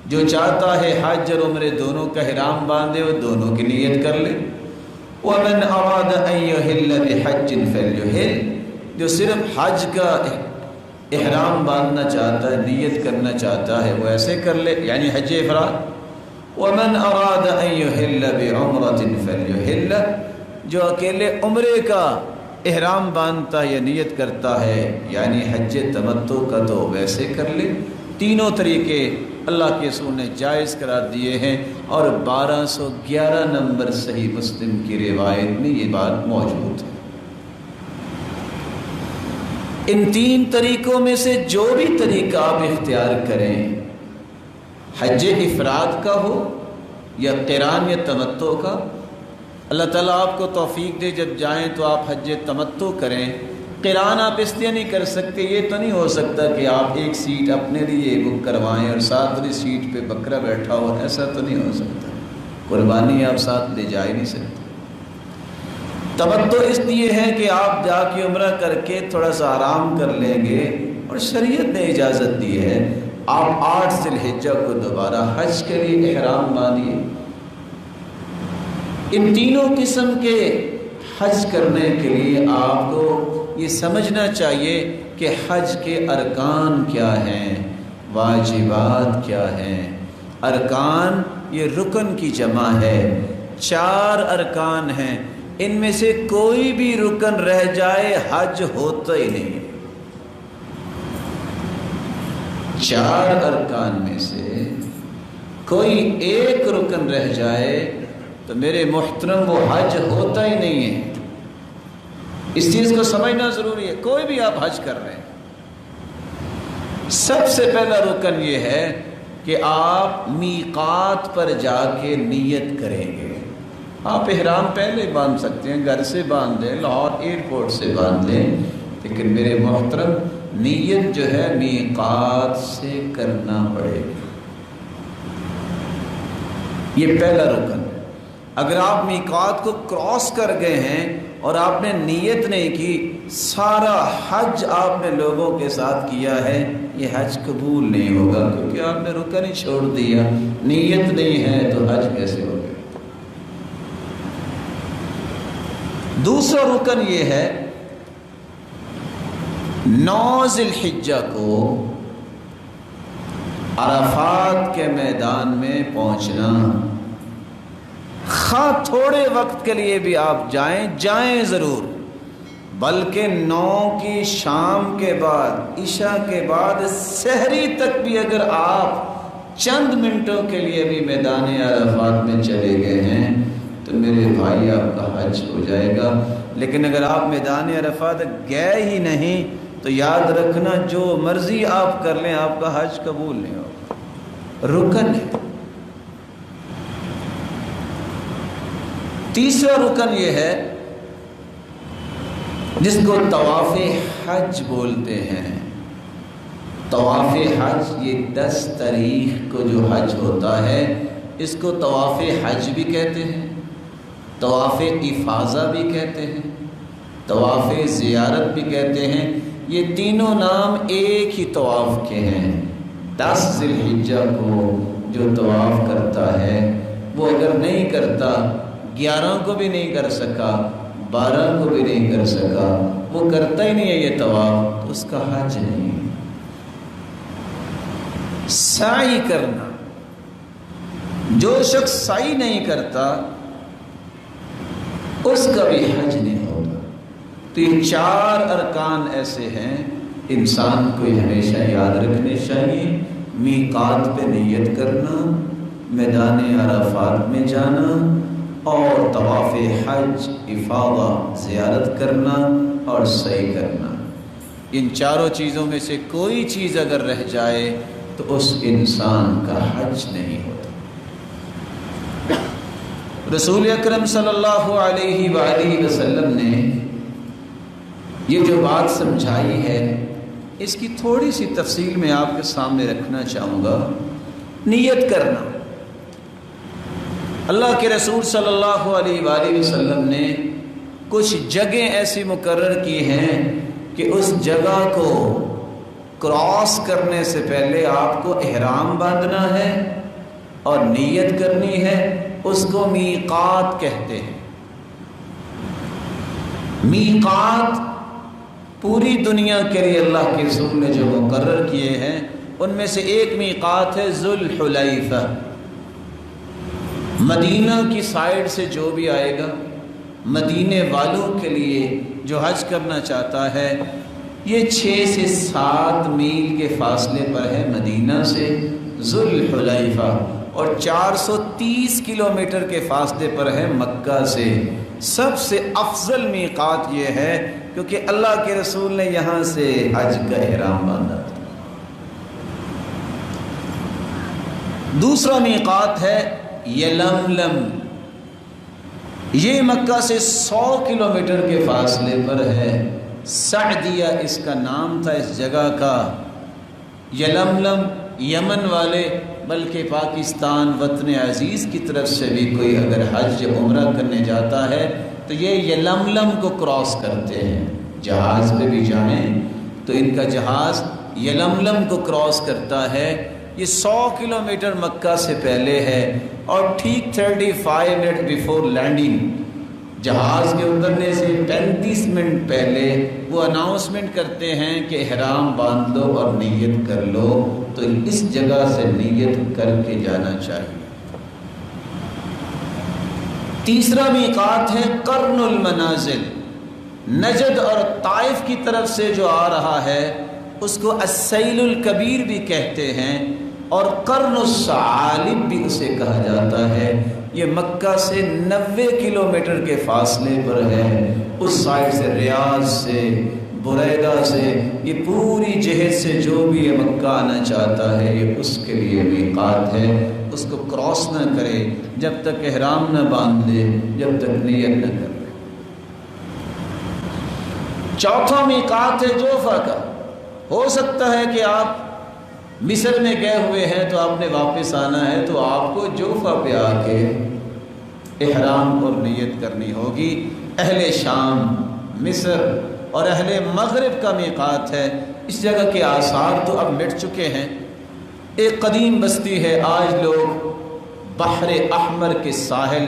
Speaker 1: جو چاہتا ہے حج اور عمرے دونوں کا احرام باندھے وہ دونوں کی نیت کر لے۔ ومن اراد ان یحل بحج فلیحل، جو صرف حج کا احرام باندھنا چاہتا ہے، نیت کرنا چاہتا ہے، وہ ایسے کر لے، یعنی حج افراد۔ ومن اراد ان یحل بعمرۃ فلیحل، جو اکیلے عمرے کا احرام باندھتا یا نیت کرتا ہے یعنی حج تمتع کا تو ویسے کر لے۔ تینوں طریقے اللہ کے رسول نے جائز قرار دیے ہیں، اور 1211 نمبر صحیح مسلم کی روایت میں یہ بات موجود ہے۔ ان 3 طریقوں میں سے جو بھی طریقہ آپ اختیار کریں، حج افراد کا ہو یا قران یا تمتع کا، اللہ تعالیٰ آپ کو توفیق دے جب جائیں تو آپ حج تمتع کریں۔ قران آپ اس لیے نہیں کر سکتے، یہ تو نہیں ہو سکتا کہ آپ ایک سیٹ اپنے لیے بک کروائیں اور ساتھ والی سیٹ پہ بکرا بیٹھا ہو، ایسا تو نہیں ہو سکتا۔ قربانی آپ ساتھ لے جا ہی نہیں سکتے۔ تمتع اس لیے ہے کہ آپ جا کے عمرہ کر کے تھوڑا سا آرام کر لیں گے، اور شریعت نے اجازت دی ہے آپ 8 ذی الحجہ کو دوبارہ حج کے لیے احرام باندھیے۔ ان تینوں قسم کے حج کرنے کے لیے آپ کو یہ سمجھنا چاہیے کہ حج کے ارکان کیا ہیں، واجبات کیا ہیں۔ ارکان یہ رکن کی جمع ہے، 4 ارکان ہیں، ان میں سے کوئی بھی رکن رہ جائے حج ہوتا ہی نہیں۔ 4 ارکان میں سے کوئی ایک رکن رہ جائے تو میرے محترم وہ حج ہوتا ہی نہیں ہے۔ اس چیز کو سمجھنا ضروری ہے۔ کوئی بھی آپ حج کر رہے ہیں، سب سے پہلا رکن یہ ہے کہ آپ میقات پر جا کے نیت کریں گے۔ آپ احرام پہلے باندھ سکتے ہیں، گھر سے باندھ لیں، لاہور ایئرپورٹ سے باندھ لیں، لیکن میرے محترم نیت جو ہے میقات سے کرنا پڑے گی۔ یہ پہلا رکن ہے۔ اگر آپ میقات کو کراس کر گئے ہیں اور آپ نے نیت نہیں کی، سارا حج آپ نے لوگوں کے ساتھ کیا ہے، یہ حج قبول نہیں ہوگا، کیونکہ آپ نے رکن ہی چھوڑ دیا۔ نیت نہیں ہے تو حج کیسے ہوگا؟ دوسرا رکن یہ ہے 9 ذی الحجہ کو عرفات کے میدان میں پہنچنا۔ خواہ تھوڑے وقت کے لیے بھی آپ جائیں ضرور، بلکہ 9 کی شام کے بعد، عشاء کے بعد سحری تک بھی اگر آپ چند منٹوں کے لیے بھی میدان عرفات میں چلے گئے ہیں تو میرے بھائی آپ کا حج ہو جائے گا۔ لیکن اگر آپ میدان عرفات گئے ہی نہیں تو یاد رکھنا جو مرضی آپ کر لیں آپ کا حج قبول نہیں ہوگا، رکن ہے۔ تیسرا رکن یہ ہے جس کو طواف حج بولتے ہیں۔ طواف حج یہ 10 تاریخ کو جو حج ہوتا ہے اس کو طواف حج بھی کہتے ہیں، طواف افاضہ بھی کہتے ہیں، طواف زیارت بھی کہتے ہیں۔ یہ تینوں نام ایک ہی طواف کے ہیں۔ 10 ذی الحجہ کو جو طواف کرتا ہے وہ اگر نہیں کرتا، 11 کو بھی نہیں کر سکا، 12 کو بھی نہیں کر سکا، وہ کرتا ہی نہیں ہے یہ طواف، تو اس کا حج نہیں۔ سعی کرنا، جو شخص سعی نہیں کرتا اس کا بھی حج نہیں ہوتا۔ تو یہ 4 ارکان ایسے ہیں انسان کو ہمیشہ یاد رکھنے چاہیے۔ میقات پہ نیت کرنا، میدان عرفات میں جانا، اور طواف حج افاضہ زیارت کرنا اور سعی کرنا۔ ان چاروں چیزوں میں سے کوئی چیز اگر رہ جائے تو اس انسان کا حج نہیں ہوتا۔ رسول اکرم صلی اللہ علیہ وآلہ وسلم نے یہ جو بات سمجھائی ہے اس کی تھوڑی سی تفصیل میں آپ کے سامنے رکھنا چاہوں گا۔ نیت کرنا، اللہ کے رسول صلی اللہ علیہ وآلہ وسلم نے کچھ جگہیں ایسی مقرر کی ہیں کہ اس جگہ کو کراس کرنے سے پہلے آپ کو احرام باندھنا ہے اور نیت کرنی ہے، اس کو میقات کہتے ہیں۔ میقات پوری دنیا کے لیے اللہ کے رسول نے جو مقرر کیے ہیں ان میں سے ایک میقات ہے ذوالحلیفہ۔ مدینہ کی سائیڈ سے جو بھی آئے گا، مدینے والوں کے لیے جو حج کرنا چاہتا ہے، یہ 6 سے 7 میل کے فاصلے پر ہے مدینہ سے ذوالحلیفہ، اور 430 کلومیٹر کے فاصلے پر ہے مکہ سے۔ سب سے افضل میقات یہ ہے کیونکہ اللہ کے رسول نے یہاں سے حج کا احرام باندھا تھا۔ دوسرا میقات ہے یلملم، یہ مکہ سے 100 کلومیٹر کے فاصلے پر ہے۔ سعدیہ اس کا نام تھا اس جگہ کا۔ یلملم یمن والے بلکہ پاکستان وطن عزیز کی طرف سے بھی کوئی اگر حج یا عمرہ کرنے جاتا ہے تو یہ یلملم کو کراس کرتے ہیں۔ جہاز پہ بھی جائیں تو ان کا جہاز یلملم کو کراس کرتا ہے۔ یہ 100 کلومیٹر مکہ سے پہلے ہے، اور ٹھیک 35 منٹ بیفور لینڈنگ، جہاز کے اترنے سے 35 منٹ پہلے وہ اناؤنسمنٹ کرتے ہیں کہ احرام باندھ لو اور نیت کر لو، تو اس جگہ سے نیت کر کے جانا چاہیے۔ تیسرا میقات ہے قرن المنازل، نجد اور طائف کی طرف سے جو آ رہا ہے اس کو السیل الکبیر بھی کہتے ہیں، اور قرن الثعالب بھی اسے کہا جاتا ہے۔ یہ مکہ سے 90 کلومیٹر کے فاصلے پر ہے۔ اس سائڈ سے ریاض سے، بریدہ سے، یہ پوری جہت سے جو بھی یہ مکہ آنا چاہتا ہے یہ اس کے لیے میقات ہے۔ اس کو کراس نہ کرے جب تک احرام نہ باندھ لے، جب تک نیت نہ کر لے۔ چوتھا میقات ہے جوفہ کا۔ ہو سکتا ہے کہ آپ مصر میں گئے ہوئے ہیں تو آپ نے واپس آنا ہے، تو آپ کو جوفہ پہ آ کے احرام اور نیت کرنی ہوگی۔ اہل شام، مصر اور اہل مغرب کا میقات ہے۔ اس جگہ کے آثار تو اب مٹ چکے ہیں۔ ایک قدیم بستی ہے، آج لوگ بحر احمر کے ساحل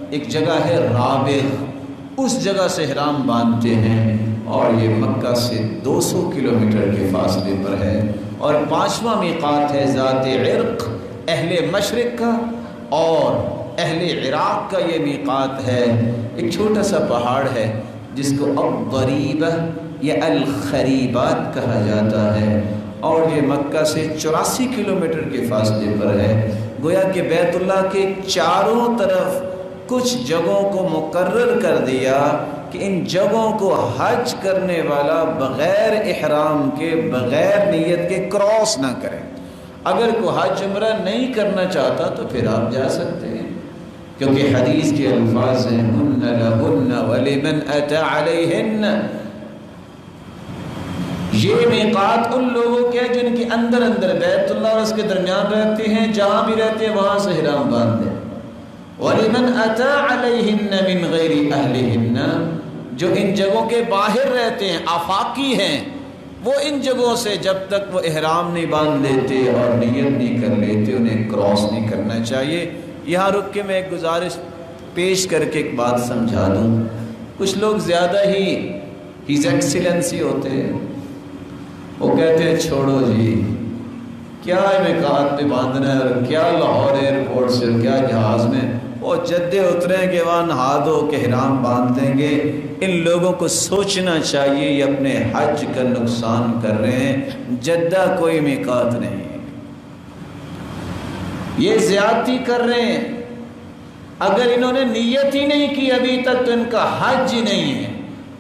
Speaker 1: ایک جگہ ہے رابغ، اس جگہ سے احرام باندھتے ہیں، اور یہ مکہ سے 200 کلومیٹر کے فاصلے پر ہے۔ اور پانچواں میقات ہے ذات عرق، اہل مشرق کا، اور اہل عراق کا یہ میقات ہے۔ ایک چھوٹا سا پہاڑ ہے جس کو الضریبہ یا الخریبات کہا جاتا ہے، اور یہ مکہ سے 84 کلومیٹر کے فاصلے پر ہے۔ گویا کہ بیت اللہ کے چاروں طرف کچھ جگہوں کو مقرر کر دیا کہ ان جگہوں کو حج کرنے والا بغیر احرام کے، بغیر نیت کے کراس نہ کرے۔ اگر کوئی حج عمرہ نہیں کرنا چاہتا تو پھر آپ جا سکتے ہیں، کیونکہ حدیث کے الفاظ ہیں ہن لہن ولمن اتى علیہن۔ یہ میقات ان لوگوں کے جن کے اندر بیت اللہ اور اس کے درمیان رہتے ہیں، جہاں بھی رہتے ہیں وہاں سے احرام باندھ دیں۔ وَلِمَنْ أَتَى عَلَيْهِنَّ مِنْ غَيْرِ أَهْلِهِنَّ، جو ان جگہوں کے باہر رہتے ہیں، آفاقی ہیں، وہ ان جگہوں سے جب تک وہ احرام نہیں باندھ لیتے اور نیت نہیں کر لیتے انہیں کراس نہیں کرنا چاہیے۔ یہاں رک کے میں ایک گزارش پیش کر کے ایک بات سمجھا دوں۔ کچھ لوگ زیادہ ہی ہیز ایکسیلنسی ہوتے ہیں، وہ کہتے ہیں چھوڑو جی، کیا میقات پہ باندھنا ہے، اور کیا لاہور ایئرپورٹ سے اور کیا جہاز میں، وہ جدے اتریں کہ وہاں نہا دو کہ احرام باندھ دیں گے۔ ان لوگوں کو سوچنا چاہیے یہ اپنے حج کا نقصان کر رہے ہیں۔ جدہ کوئی میقات نہیں ہے، یہ زیادتی کر رہے ہیں۔ اگر انہوں نے نیت ہی نہیں کی ابھی تک تو ان کا حج ہی نہیں ہے،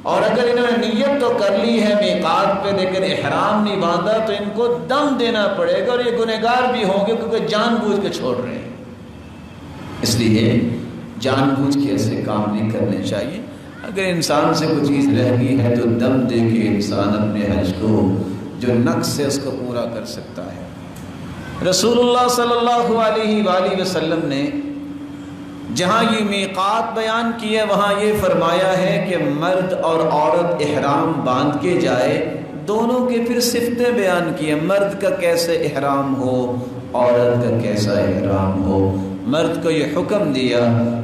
Speaker 1: اور اگر انہوں نے نیت تو کر لی ہے میقات پہ لیکن احرام نہیں باندھا تو ان کو دم دینا پڑے گا، اور یہ گنہگار بھی ہوں گے کیونکہ جان بوجھ کے چھوڑ رہے ہیں۔ اس لیے جان بوجھ کے ایسے کام نہیں کرنے چاہیے۔ اگر انسان سے کوئی چیز رہ گئی ہے تو دم دے کے انسان اپنے حج کو جو نقص ہے اس کو پورا کر سکتا ہے۔ رسول اللہ صلی اللہ علیہ وآلہ وسلم نے جہاں یہ میقات بیان کی ہے وہاں یہ فرمایا ہے کہ مرد اور عورت احرام باندھ کے جائے، دونوں کے پھر صفتیں بیان کی ہیں، مرد کا کیسے احرام ہو، عورت کا کیسا احرام ہو۔ مرد کو یہ حکم دیا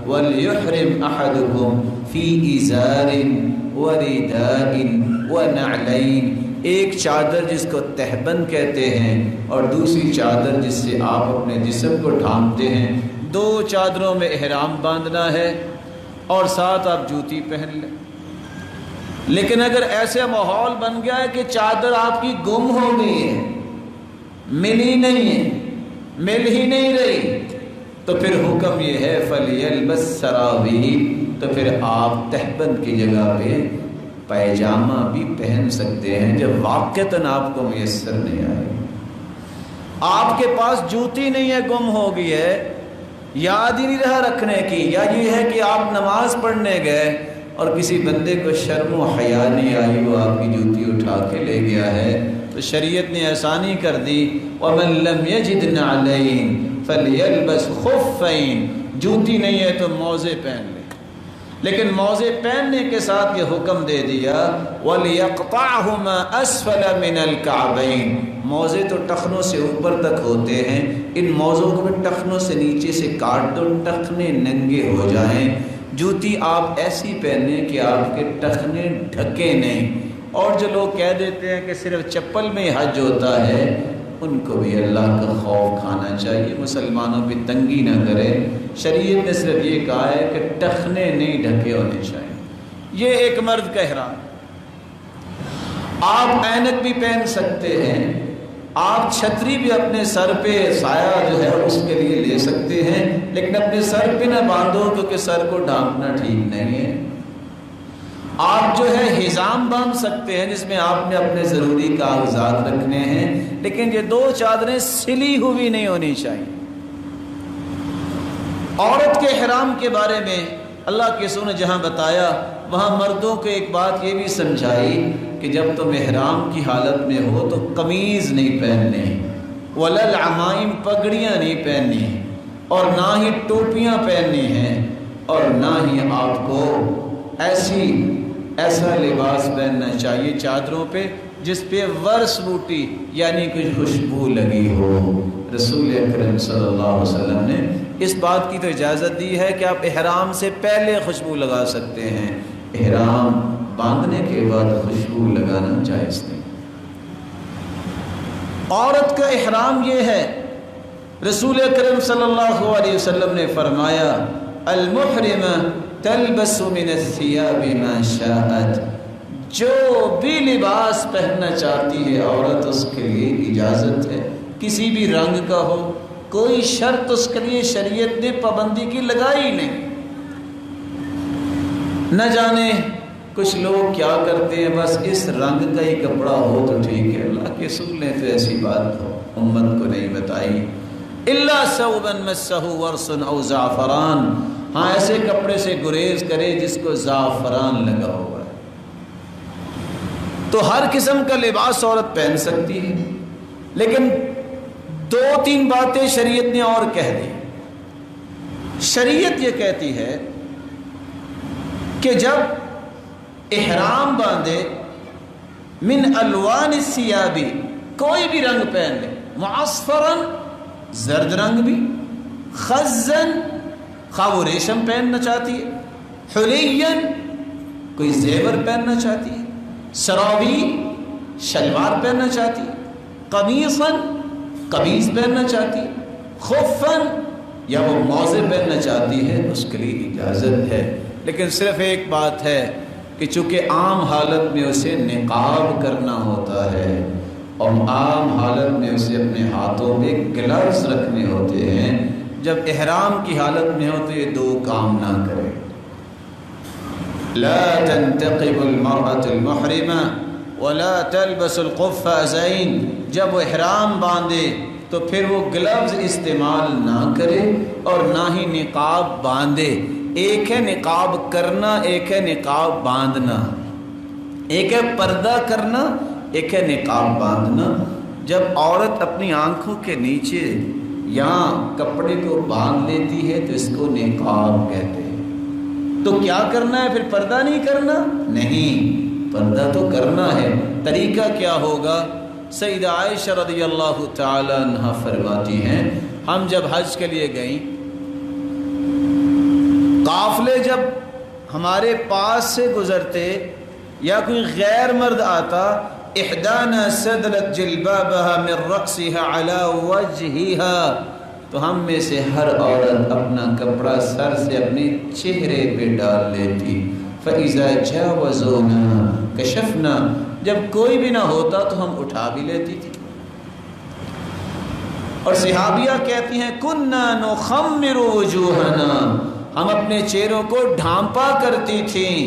Speaker 1: وَلْيُحْرِمْ أَحَدُكُمْ فِي إِزَارٍ وَرِدَاءٍ وَنَعْلَيْنِ، ایک چادر جس کو تہبند کہتے ہیں اور دوسری چادر جس سے آپ اپنے جسم کو ڈھانپتے ہیں، دو چادروں میں احرام باندھنا ہے، اور ساتھ آپ جوتی پہن لیں۔ لیکن اگر ایسے ماحول بن گیا ہے کہ چادر آپ کی گم ہو گئی ہے، ملی نہیں ہے، مل ہی نہیں رہی، تو پھر حکم یہ ہے فَلْيَلْبَسْ سَرَاوِيلَ، تو پھر آپ تہبند کی جگہ پہ پیجامہ بھی پہن سکتے ہیں جب واقعتاً آپ کو میسر نہیں آئے۔ آپ کے پاس جوتی نہیں ہے، گم ہو گئی ہے، یاد ہی نہیں رہا رکھنے کی، یا یہ ہے کہ آپ نماز پڑھنے گئے اور کسی بندے کو شرم و حیا نہیں آئی، وہ آپ کی جوتی اٹھا کے لے گیا ہے، تو شریعت نے آسانی کر دی وَمَن لَّمْ يَجِدْ نَعْلَيْنِ فَلْيَلْبَسْ خُفَّيْنِ، جوتی نہیں ہے تو موزے پہن لے۔ لیکن موزے پہننے کے ساتھ یہ حکم دے دیا وَلْيَقْطَعْهُمَا أَسْفَلَ مِنَ الْكَعْبَيْنِ، موزے تو ٹخنوں سے اوپر تک ہوتے ہیں، ان موزوں کو بھی ٹخنوں سے نیچے سے کاٹ دو، ٹخنے ننگے ہو جائیں۔ جوتی آپ ایسی پہنیں کہ آپ کے ٹخنے ڈھکے نہیں۔ اور جو لوگ کہہ دیتے ہیں کہ صرف چپل میں حج ہوتا ہے، ان کو بھی اللہ کا خوف کھانا چاہیے، مسلمانوں پہ تنگی نہ کرے۔ شریعت نے صرف یہ کہا ہے کہ ٹخنے نہیں ڈھکے ہونے چاہیے۔ یہ ایک مرد کا احرام۔ آپ اینک بھی پہن سکتے ہیں، آپ چھتری بھی اپنے سر پہ سایہ جو ہے اس کے لیے لے سکتے ہیں، لیکن اپنے سر پہ نہ باندھو کیونکہ سر کو ڈھانپنا ٹھیک نہیں ہے۔ آپ جو ہے حزام باندھ سکتے ہیں جس میں آپ نے اپنے ضروری کاغذات رکھنے ہیں، لیکن یہ دو چادریں سلی ہوئی نہیں ہونی چاہیے۔ عورت کے احرام کے بارے میں اللہ کے رسول نے جہاں بتایا وہاں مردوں کو ایک بات یہ بھی سمجھائی کہ جب تم احرام کی حالت میں ہو تو قمیض نہیں پہننے، ولا العمائم پگڑیاں نہیں پہننی، اور نہ ہی ٹوپیاں پہننی ہیں، اور نہ ہی آپ کو ایسا لباس پہننا چاہیے چادروں پہ جس پہ ورس بوٹی یعنی کچھ خوشبو لگی ہو۔ رسول اکرم صلی اللہ علیہ وسلم نے اس بات کی تو اجازت دی ہے کہ آپ احرام سے پہلے خوشبو لگا سکتے ہیں، احرام باندھنے کے بعد خوشبو لگانا جائز نہیں۔ عورت کا احرام یہ ہے، رسول اکرم صلی اللہ علیہ وسلم نے فرمایا المحرمہ تلبس من الثياب ما شاءت، جو بھی لباس پہننا چاہتی ہے عورت اس کے لیے اجازت ہے، کسی بھی رنگ کا ہو، کوئی شرط اس کے لیے شریعت نے پابندی کی لگائی نہیں۔ نہ جانے کچھ لوگ کیا کرتے ہیں، بس اس رنگ کا ہی کپڑا ہو تو ٹھیک ہے، اللہ کے رسول نے تو ایسی بات امت کو نہیں بتائی۔ الا ثوبا مسہ ورس او زعفران، ہاں ایسے کپڑے سے گریز کرے جس کو زعفران لگا ہوا ہے۔ تو ہر قسم کا لباس عورت پہن سکتی ہے، لیکن 2-3 باتیں شریعت نے اور کہہ دی۔ شریعت یہ کہتی ہے کہ جب احرام باندھے من الوان الثياب، کوئی بھی رنگ پہن لے، معصفرن زرد رنگ بھی، خزن خواہ وہ ریشم پہننا چاہتی ہے، حلین کوئی زیور پہننا چاہتی ہے، سراوی شلوار پہننا چاہتی ہے، قمیصاً قمیض پہننا چاہتی ہے، خفاً یا وہ موزے پہننا چاہتی ہے، اس کے لیے اجازت ہے۔ لیکن صرف ایک بات ہے کہ چونکہ عام حالت میں اسے نقاب کرنا ہوتا ہے اور عام حالت میں اسے اپنے ہاتھوں میں گلوز رکھنے ہوتے ہیں، جب احرام کی حالت میں ہو تو یہ 2 کام نہ کرے۔ لا تنتقب المرأة المحرمة ولا تلبس القفازين، جب وہ احرام باندھے تو پھر وہ گلوز استعمال نہ کرے اور نہ ہی نقاب باندھے۔ ایک ہے نقاب کرنا، ایک ہے نقاب باندھنا، ایک ہے پردہ کرنا، ایک ہے نقاب باندھنا۔ جب عورت اپنی آنکھوں کے نیچے یہاں کپڑے کو باندھ لیتی ہے تو اس کو نقاب کہتے ہیں۔ تو کیا کرنا ہے پھر؟ پردہ نہیں کرنا؟ نہیں، پردہ تو کرنا ہے۔ طریقہ کیا ہوگا؟ سیدہ عائشہ رضی اللہ تعالی عنہا فرماتی ہیں ہم جب حج کے لیے گئیں، قافلے جب ہمارے پاس سے گزرتے یا کوئی غیر مرد آتا، احدانا سدلت جلبابها من رأسها على وجهها، تو ہم میں سے ہر عورت اپنا کپڑا سر سے اپنے چہرے پہ ڈال لیتی۔ فَإِذَا جَاوَزُونَا كَشَفْنَا، جب کوئی بھی نہ ہوتا تو ہم اٹھا بھی لیتی تھی۔ اور صحابیہ کہتی ہیں كُنَّا نُخَمِّرُ وُجُوهَنَا، ہم اپنے چہروں کو ڈھانپا کرتی تھیں۔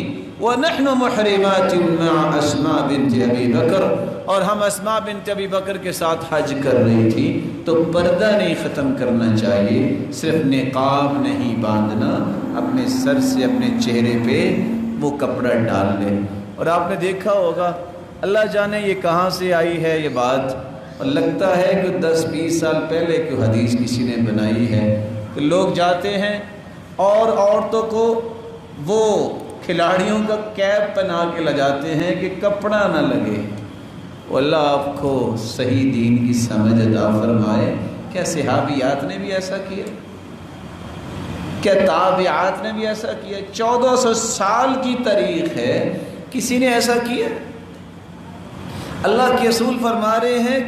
Speaker 1: وَنَحْنُ مُحْرِمَاتٍ مَعَ أَسْمَاء بِنْتِ أَبِي بَكْرٍ، اور ہم اسماء بنت ابی بکر کے ساتھ حج کر رہی تھی، تو پردہ نہیں ختم کرنا چاہیے، صرف نقاب نہیں باندھنا، اپنے سر سے اپنے چہرے پہ وہ کپڑا ڈال لے۔ اور آپ نے دیکھا ہوگا، اللہ جانے یہ کہاں سے آئی ہے یہ بات، اور لگتا ہے کہ 10-20 سال پہلے کوئی حدیث کسی نے بنائی ہے کہ لوگ جاتے ہیں اور عورتوں کو وہ کھلاڑیوں کا کیپ پہنا کے لگاتے ہیں کہ کپڑا نہ لگے۔ اللہ آپ کو صحیح دین کی سمجھ عطا فرمائے۔ کیا صحابیات نے بھی ایسا کیا؟ کیا تابعات نے بھی ایسا کیا؟ 1400 سال کی تاریخ ہے، کسی نے ایسا کیا؟ اللہ کے رسول فرما رہے ہیں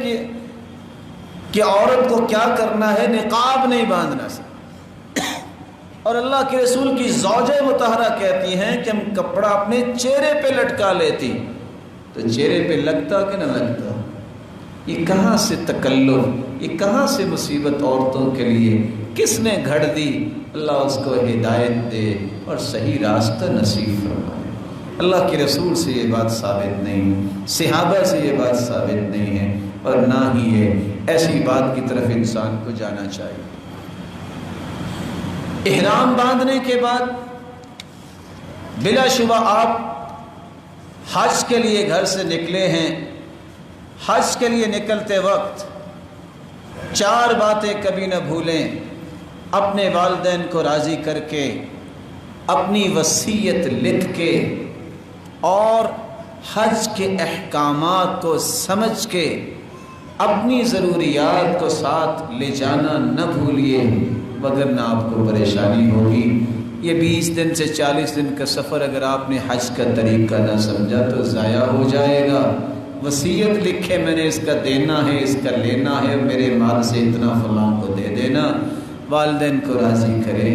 Speaker 1: کہ عورت کو کیا کرنا ہے، نقاب نہیں باندھنا سکتا۔ اور اللہ کے رسول کی زوجہ مطہرہ کہتی ہیں کہ ہم کپڑا اپنے چہرے پہ لٹکا لیتی، تو چہرے پہ لگتا کہ نہ لگتا؟ یہ کہاں سے تکلف، یہ کہاں سے مصیبت عورتوں کے لیے کس نے گھڑ دی؟ اللہ اس کو ہدایت دے اور صحیح راستہ نصیب فرمائے۔ اللہ کے رسول سے یہ بات ثابت نہیں، صحابہ سے یہ بات ثابت نہیں ہے، اور نہ ہی یہ ایسی بات کی طرف انسان کو جانا چاہیے۔ احرام باندھنے کے بعد بلا شبہ آپ حج کے لیے گھر سے نکلے ہیں. حج کے لیے نکلتے وقت 4 باتیں کبھی نہ بھولیں. اپنے والدین کو راضی کر کے، اپنی وصیت لکھ کے، اور حج کے احکامات کو سمجھ کے اپنی ضروریات کو ساتھ لے جانا نہ بھولیے، وگرنہ آپ کو پریشانی ہوگی. یہ 20 دن سے 40 دن کا سفر اگر آپ نے حج کا طریقہ نہ سمجھا تو ضائع ہو جائے گا. وصیت لکھے میں نے اس کا دینا ہے، اس کا لینا ہے، میرے مال سے اتنا فلاں کو دے دینا. والدین کو راضی کریں،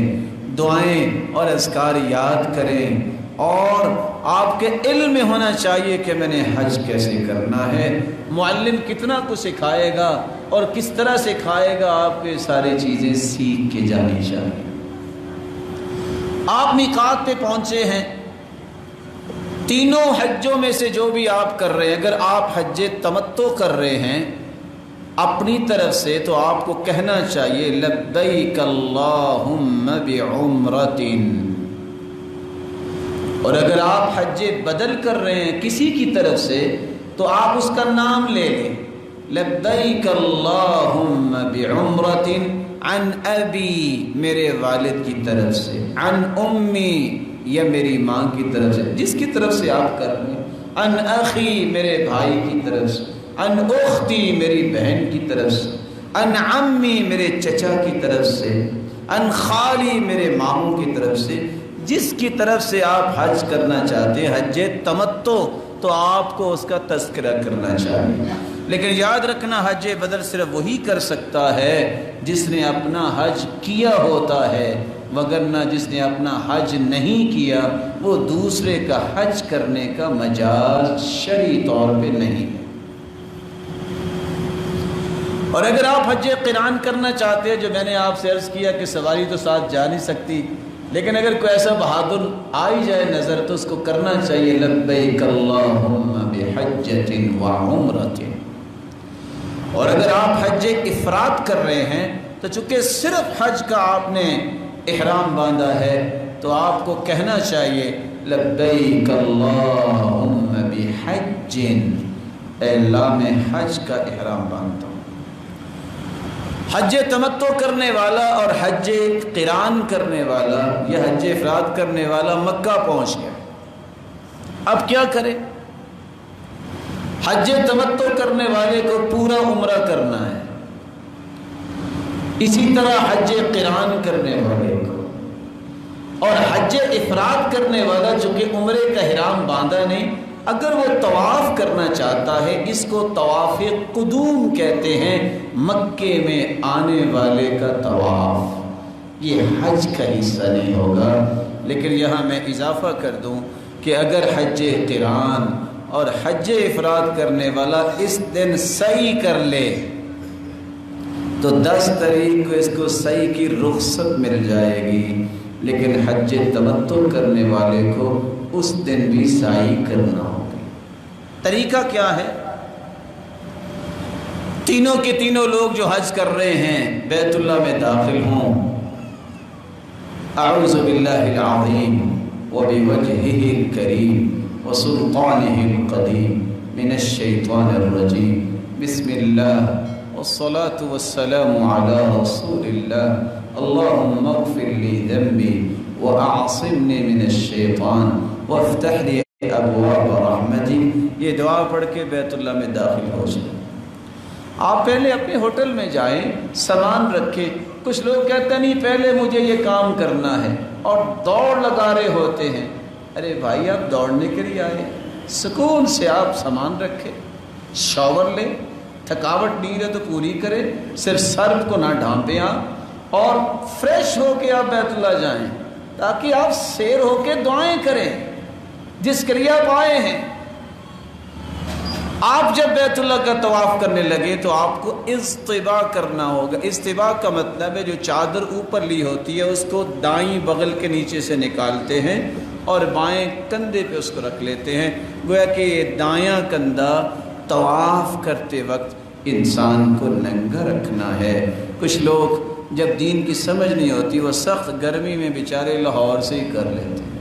Speaker 1: دعائیں اور اذکار یاد کریں، اور آپ کے علم میں ہونا چاہیے کہ میں نے حج کیسے کرنا ہے. معلم کتنا کچھ سکھائے گا اور کس طرح سکھائے گا، آپ کو ساری چیزیں سیکھ کے جانی چاہیے. آپ میقات پہ پہنچے ہیں. تینوں حجوں میں سے جو بھی آپ کر رہے ہیں، اگر آپ حج تمتع کر رہے ہیں اپنی طرف سے، تو آپ کو کہنا چاہیے لبیک اللہم بعمرۃ. اور اگر آپ حج بدل کر رہے ہیں کسی کی طرف سے، تو آپ اس کا نام لے لیں، لبیک اللہم بعمرۃ عن ابی، میرے والد کی طرف سے، عن امی، یا میری ماں کی طرف سے، جس کی طرف سے آپ کر رہے ہیں، عن اخی، میرے بھائی کی طرف سے، عن اختی، میری بہن کی طرف سے، عن عمی، میرے چچا کی طرف سے، عن خالی، میرے ماموں کی طرف سے. جس کی طرف سے آپ حج کرنا چاہتے ہیں حج تمتع، تو آپ کو اس کا تذکرہ کرنا چاہیے. لیکن یاد رکھنا حج بدل صرف وہی کر سکتا ہے جس نے اپنا حج کیا ہوتا ہے، وگرنہ جس نے اپنا حج نہیں کیا وہ دوسرے کا حج کرنے کا مجاز شرعی طور پہ نہیں ہے. اور اگر آپ حج قران کرنا چاہتے ہیں، جو میں نے آپ سے عرض کیا کہ سواری تو ساتھ جا نہیں سکتی، لیکن اگر کوئی ایسا بہادر آئی جائے نظر تو اس کو کرنا چاہیے لبیک اللہم بحجۃ وعمرۃ. اور اگر آپ حج افراد کر رہے ہیں تو چونکہ صرف حج کا آپ نے احرام باندھا ہے، تو آپ کو کہنا چاہیے لبیک اللہم بحج، اے اللہ میں حج کا احرام باندھتا ہوں. حج تمتع کرنے والا اور حج قران کرنے والا یا حج افراد کرنے والا مکہ پہنچ گیا، اب کیا کرے؟ حج تمتع کرنے والے کو پورا عمرہ کرنا ہے، اسی طرح حج قران کرنے والے کو. اور حج افراد کرنے والا جو کہ عمرے کا احرام باندھا نہیں، اگر وہ طواف کرنا چاہتا ہے، اس کو طواف قدوم کہتے ہیں، مکے میں آنے والے کا طواف، یہ حج کا حصہ نہیں ہوگا. لیکن یہاں میں اضافہ کر دوں کہ اگر حج قران اور حج افراد کرنے والا اس دن سعی کر لے تو 10 تاریخ کو اس کو سعی کی رخصت مل جائے گی. لیکن حج تمتع کرنے والے کو اس دن بھی سعی کرنا ہوگا. طریقہ کیا ہے؟ تینوں کے تینوں لوگ جو حج کر رہے ہیں بیت اللہ میں داخل ہوں، اعوذ باللہ العظیم وبوجہہ الکریم وسلطانہ القدیم من الشیطان الرجیم، بسم اللہ والصلاة والسلام علی رسول اللہ، اللہم اغفر لی ذنبی واعصمنی من الشیطان وافتح لی ابواب رحمتی. یہ دعا پڑھ کے بیت اللہ میں داخل ہو جائیں. آپ پہلے اپنے ہوٹل میں جائیں، سامان رکھیں. کچھ لوگ کہتے ہیں نہیں پہلے مجھے یہ کام کرنا ہے اور دوڑ لگا رہے ہوتے ہیں. ارے بھائی آپ دوڑنے کے لیے آئے، سکون سے آپ سامان رکھیں، شاور لیں، تھکاوٹ نہیں ہے تو پوری کریں، صرف سرد کو نہ ڈھانپیں آپ، اور فریش ہو کے آپ بیت اللہ جائیں تاکہ آپ سیر ہو کے دعائیں کریں جس کے لیے آپ آئے ہیں. آپ جب بیت اللہ کا طواف کرنے لگے تو آپ کو اصطباء کرنا ہوگا. اصطباء کا مطلب ہے جو چادر اوپر لی ہوتی ہے اس کو دائیں بغل کے نیچے سے نکالتے ہیں اور بائیں کندھے پہ اس کو رکھ لیتے ہیں. گویا کہ یہ دایاں کندھا طواف کرتے وقت انسان کو ننگا رکھنا ہے. کچھ لوگ جب دین کی سمجھ نہیں ہوتی وہ سخت گرمی میں بیچارے لاہور سے ہی کر لیتے ہیں۔